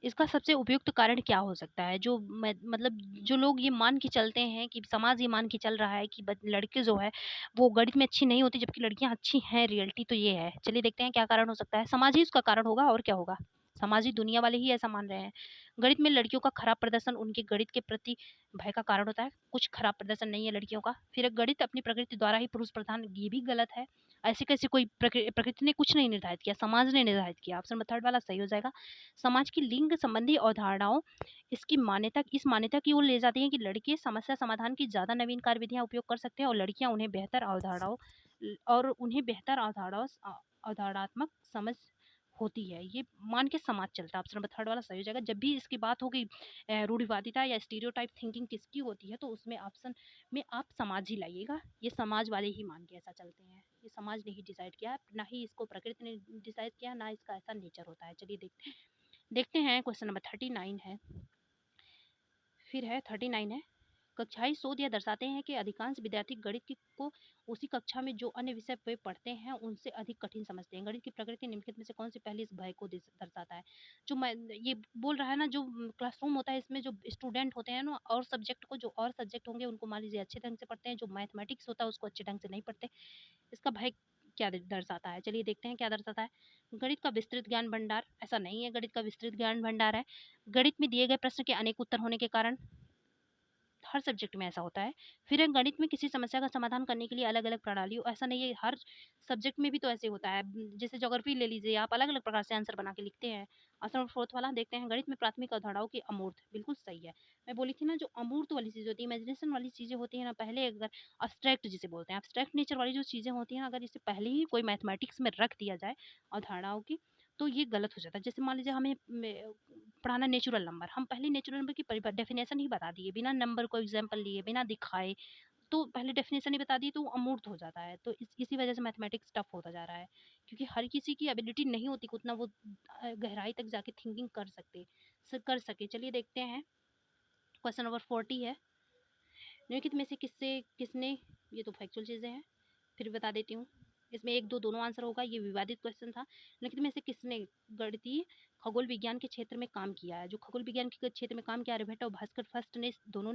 इसका सबसे उपयुक्त कारण क्या हो सकता है, जो मतलब जो लोग ये मान के चलते हैं कि समाज ये मान के चल रहा है कि लड़के जो है वो गणित में अच्छी नहीं होती, जबकि लड़कियां अच्छी हैं, रियलिटी तो ये है। चलिए देखते हैं क्या कारण हो सकता है। समाज ही उसका कारण होगा, और क्या होगा, समाज ही, दुनिया वाले ही ऐसा मान रहे हैं। गणित में लड़कियों का खराब प्रदर्शन उनके गणित के प्रति भय का कारण होता है। कुछ खराब प्रदर्शन नहीं है लड़कियों का। फिर गणित अपनी प्रकृति द्वारा ही पुरुष प्रधान, ये भी गलत है। ऐसे कैसे, कोई प्रकृति ने कुछ नहीं निर्धारित किया, समाज ने निर्धारित किया। ऑप्शन नंबर थर्ड वाला सही हो जाएगा। समाज की लिंग संबंधी अवधारणाओं इसकी मान्यता, इस मान्यता की ओर ले जाती है कि लड़के समस्या समाधान की ज्यादा नवीन कार्य विधियां उपयोग कर सकते हैं, और लड़कियां उन्हें बेहतर अवधारणाओं अवधारणात्मक समझ होती है, ये मान के समाज चलता है। ऑप्शन नंबर थर्ड वाला सही हो जाएगा। जब भी इसकी बात होगी रूढ़िवादिता या स्टीरियोटाइप थिंकिंग किसकी होती है, तो उसमें ऑप्शन में आप समाज ही लाइएगा। ये समाज वाले ही मान के ऐसा चलते हैं, ये समाज ने ही डिसाइड किया, ना ही इसको प्रकृति ने डिसाइड किया, ना इसका ऐसा नेचर होता है। चलिए देखते हैं क्वेश्चन नंबर 39 है। फिर है 39 है, कक्षाई शोध यह दर्शाते हैं कि अधिकांश विद्यार्थी गणित को उसी कक्षा में जो अन्य विषय वे पढ़ते हैं उनसे अधिक कठिन समझते हैं। गणित की प्रकृति निम्नलिखित में से कौन सी पहली इस भय को दर्शाता है? जो मैं ये बोल रहा है ना, जो क्लासरूम होता है इसमें जो स्टूडेंट होते हैं ना, और सब्जेक्ट को, जो और सब्जेक्ट होंगे उनको मान लीजिए अच्छे ढंग से पढ़ते हैं, जो मैथमेटिक्स होता है उसको अच्छे ढंग से नहीं पढ़ते। इसका भय क्या दर्शाता है? चलिए देखते हैं क्या दर्शाता है। गणित का विस्तृत ज्ञान भंडार, ऐसा नहीं है गणित का विस्तृत ज्ञान भंडार है। गणित में दिए गए प्रश्न के अनेक उत्तर होने के कारण, हर सब्जेक्ट में ऐसा होता है। फिर गणित में किसी समस्या का समाधान करने के लिए अलग अलग प्रणाली, ऐसा नहीं है, हर सब्जेक्ट में भी तो ऐसे होता है। जैसे ज्योग्राफी ले लीजिए, आप अलग अलग प्रकार से आंसर बना के लिखते हैं। आंसर फोर्थ वाला देखते हैं, गणित में प्राथमिक अवधारणाओं की अमूर्त, बिल्कुल सही है। मैं बोली थी ना, जो अमूर्त वाली चीज़ होती है, इमेजिनेशन वाली चीज़ें होती है ना, पहले अगर अब्स्ट्रैक्ट जिसे बोलते हैं, अब्स्ट्रैक्ट नेचर वाली जो चीज़ें होती हैं, अगर इसे पहले ही कोई मैथमेटिक्स में रख दिया जाए अवधारणाओं की, तो ये गलत हो जाता है। जैसे मान लीजिए हमें पढ़ाना नेचुरल नंबर, हम पहले नेचुरल नंबर की डेफिनेशन ही बता दिए, बिना नंबर को एग्जाम्पल लिए, बिना दिखाए, तो पहले डेफिनेशन ही बता दी, तो वो अमूर्त हो जाता है। तो इसी वजह से मैथमेटिक्स टफ होता जा रहा है, क्योंकि हर किसी की एबिलिटी नहीं होती कि उतना वो गहराई तक जाके थिंकिंग कर सके। चलिए देखते हैं क्वेश्चन नंबर 40 है, निम्नलिखित में से किसने, ये तो फैक्चुअल चीज़ें हैं, फिर बता देती हूँ। इसमें एक दो दोनों आंसर होगा, ये विवादित क्वेश्चन था। निम्नलिखित में से किसने गणितीय खगोल विज्ञान के क्षेत्र में काम किया है? जो खगोल विज्ञान के क्षेत्र में काम किया, आर्यभट्ट और भास्कर फर्स्ट ने, दोनों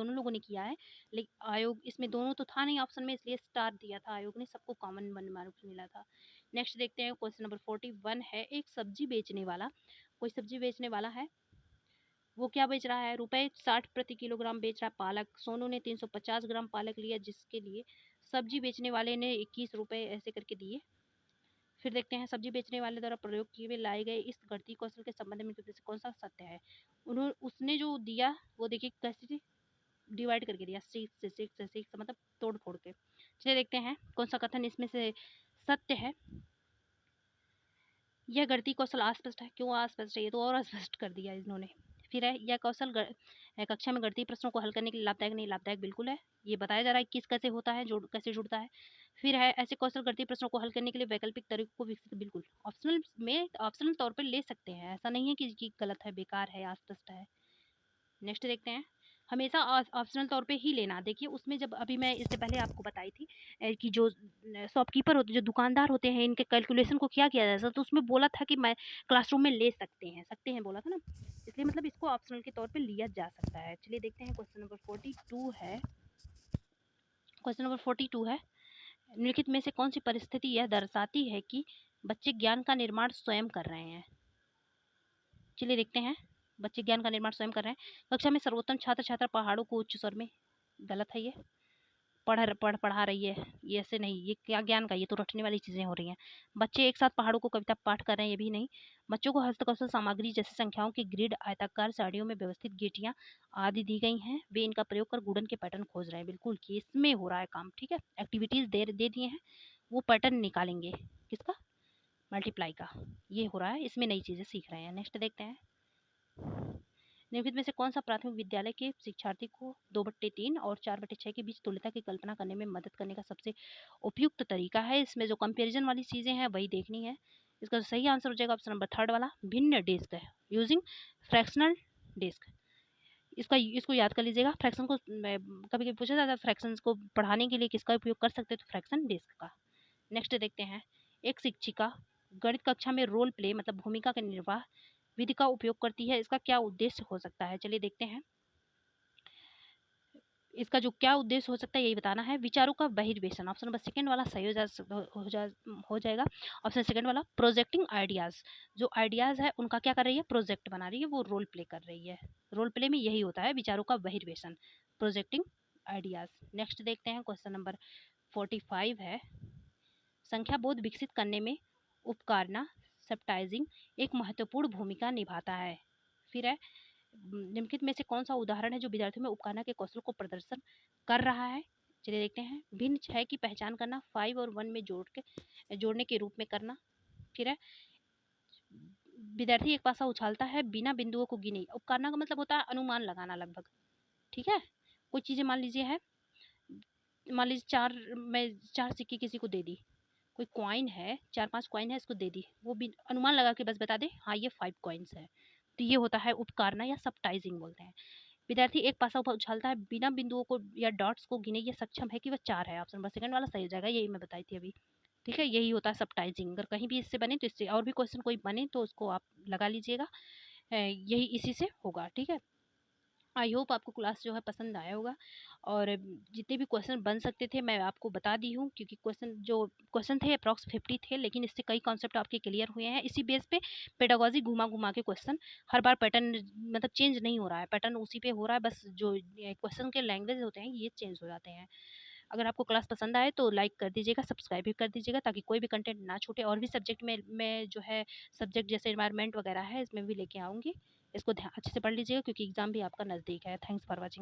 लोगों ने किया है। लेकिन आयोग, इसमें दोनों तो था नहीं ऑप्शन में, इसलिए स्टार दिया था आयोग ने, सबको कॉमन वन मार्क्स मिला था। नेक्स्ट देखते हैं क्वेश्चन नंबर 41 है, एक सब्जी बेचने वाला, कोई सब्जी बेचने वाला है, वो क्या बेच रहा है? रुपए 60 प्रति किलोग्राम बेच रहा है पालक। सोनू ने 350 ग्राम पालक लिया, जिसके लिए सब्जी बेचने वाले ने 21 रुपए ऐसे करके दिए। फिर देखते हैं, सब्जी बेचने वाले द्वारा प्रयोग किए हुए लाए गए इस गणितीय कौशल के संबंध में से कौन सा सत्य है? उसने जो दिया वो देखिए कैसे डिवाइड करके दिया, 6 से 6 मतलब तोड़ फोड़ के। चलिए देखते हैं कौन सा कथन इसमें से सत्य है। यह गणितीय कौशल अस्पष्ट है। क्यों अस्पष्ट है? ये तो और अस्पष्ट कर दिया इन्होंने। फिर है, यह कौशल कक्षा में गणितीय प्रश्नों को हल करने के लिए लाभदायक नहीं, लाभदायक बिल्कुल है। ये बताया जा रहा है किस कैसे होता है, कैसे जुड़ता है। फिर है, ऐसे कौशल गणितीय प्रश्नों को हल करने के लिए वैकल्पिक तरीकों को विकसित, बिल्कुल ऑप्शनल तौर पर ले सकते हैं, ऐसा नहीं है कि गलत है, बेकार है, अस्पष्ट है। नेक्स्ट देखते हैं, हमेशा ऑप्शनल तौर पे ही लेना। देखिए उसमें जब अभी मैं इससे पहले आपको बताई थी कि जो शॉपकीपर होते, जो दुकानदार होते हैं, इनके कैलकुलेशन को क्या किया जाता है, तो उसमें बोला था कि मैं क्लासरूम में ले सकते हैं बोला था ना, इसलिए मतलब इसको ऑप्शनल के तौर पे लिया जा सकता है। चलिए देखते हैं क्वेश्चन नंबर 42 है। क्वेश्चन नंबर 42 है, निम्नलिखित में से कौन सी परिस्थिति यह दर्शाती है कि बच्चे ज्ञान का निर्माण स्वयं कर रहे हैं। चलिए देखते हैं, बच्चे ज्ञान का निर्माण स्वयं कर रहे हैं। कक्षा में सर्वोत्तम छात्र छात्रा पहाड़ों को उच्च स्वर में, गलत है ये, पढ़ा रही है, ये ऐसे नहीं, ये क्या ज्ञान का, ये तो रटने वाली चीजें हो रही हैं। बच्चे एक साथ पहाड़ों को कविता पाठ कर रहे हैं, ये भी नहीं। बच्चों को हस्तकौशल सामग्री जैसे संख्याओं की ग्रिड, आयताकार साड़ियों में व्यवस्थित गीटियां आदि दी गई हैं, वे इनका प्रयोग कर गुणन के पैटर्न खोज रहे हैं। बिल्कुल कि इसमें हो रहा है काम, ठीक है। एक्टिविटीज दे दिए हैं, वो पैटर्न निकालेंगे किसका, मल्टीप्लाई का, ये हो रहा है, इसमें नई चीजें सीख रहे हैं। नेक्स्ट देखते हैं, निम्नलिखित में से कौन सा प्राथमिक विद्यालय के शिक्षार्थी को 2/3 और 4/6 के बीच तुल्यता की कल्पना करने में मदद करने का सबसे उपयुक्त तरीका है। इसमें जो कंपैरिजन वाली चीजें हैं वही देखनी है। इसका सही आंसर हो जाएगा ऑप्शन नंबर 3 वाला, भिन्न डेस्क है, यूजिंग फ्रैक्शनल डेस्क। इसको याद कर लीजिएगा। फ्रैक्शन को कभी कभी पूछा जाता है, फ्रैक्शंस को पढ़ाने के लिए किसका उपयोग कर सकते हैं, तो फ्रैक्शन डेस्क का। नेक्स्ट देखते हैं, एक शिक्षिका गणित कक्षा में रोल प्ले मतलब भूमिका का निर्वाह विधि का उपयोग करती है, इसका क्या उद्देश्य हो सकता है। चलिए देखते हैं, इसका जो क्या उद्देश्य हो सकता है यही बताना है। विचारों का बहिर्वेशन, ऑप्शन नंबर सेकंड वाला सही हो जाएगा। ऑप्शन सेकंड वाला, प्रोजेक्टिंग आइडियाज, जो आइडियाज है उनका क्या कर रही है, प्रोजेक्ट बना रही है, वो रोल प्ले कर रही है। रोल प्ले में यही होता है, विचारों का बहिर्वेशन, प्रोजेक्टिंग आइडियाज। नेक्स्ट देखते हैं, क्वेश्चन नंबर 45 है, संख्या बोध विकसित करने में उपकारना सब्टाइजिंग एक महत्वपूर्ण भूमिका निभाता है। फिर है, निम्नलिखित में से कौन सा उदाहरण है जो विद्यार्थियों में उपकारना के कौशल को प्रदर्शन कर रहा है। चलिए देखते हैं, भिन्न छह की पहचान करना, 5 और 1 में जोड़ने के रूप में करना। फिर है, विद्यार्थी एक पासा उछालता है बिना बिंदुओं को गिने। उपकारना का मतलब होता है अनुमान लगाना लगभग, ठीक है। कोई चीजें मान लीजिए है, मान लीजिए मैं 4 सिक्के किसी को दे दी, कोई कॉइन है, 4-5 कॉइन है, इसको दे दी, वो भी अनुमान लगा के बस बता दे हाँ ये 5 कॉइन्स है, तो ये होता है उपकारना या सब्टाइजिंग बोलते हैं। विद्यार्थी एक पासा ऊपर उछालता है बिना बिंदुओं को या डॉट्स को गिने, ये सक्षम है कि वह 4 है। ऑप्शन नंबर सेकंड वाला सही हो जाएगा, यही मैं बताई थी अभी, ठीक है। यही होता है सब्टाइजिंग। अगर कहीं भी इससे बने तो इससे, और भी क्वेश्चन कोई बने तो उसको आप लगा लीजिएगा, यही इसी से होगा, ठीक है। आई होप आपको क्लास जो है पसंद आया होगा, और जितने भी क्वेश्चन बन सकते थे मैं आपको बता दी हूँ, क्योंकि क्वेश्चन थे अप्रॉक्स 50 थे, लेकिन इससे कई कॉन्सेप्ट आपके क्लियर हुए हैं। इसी बेस पे पेडागोजी घुमा घुमा के क्वेश्चन, हर बार पैटर्न मतलब चेंज नहीं हो रहा है, पैटर्न उसी पे हो रहा है, बस जो क्वेश्चन के लैंग्वेज होते हैं ये चेंज हो जाते हैं। अगर आपको क्लास पसंद आए तो लाइक कर दीजिएगा, सब्सक्राइब भी कर दीजिएगा, ताकि कोई भी कंटेंट ना छूटे। और भी सब्जेक्ट में मैं जो है सब्जेक्ट जैसे एनवायरनमेंट वगैरह है, इसमें भी लेके आऊँगी। इसको ध्यान अच्छे से पढ़ लीजिएगा, क्योंकि एग्जाम भी आपका नज़दीक है। Thanks for watching.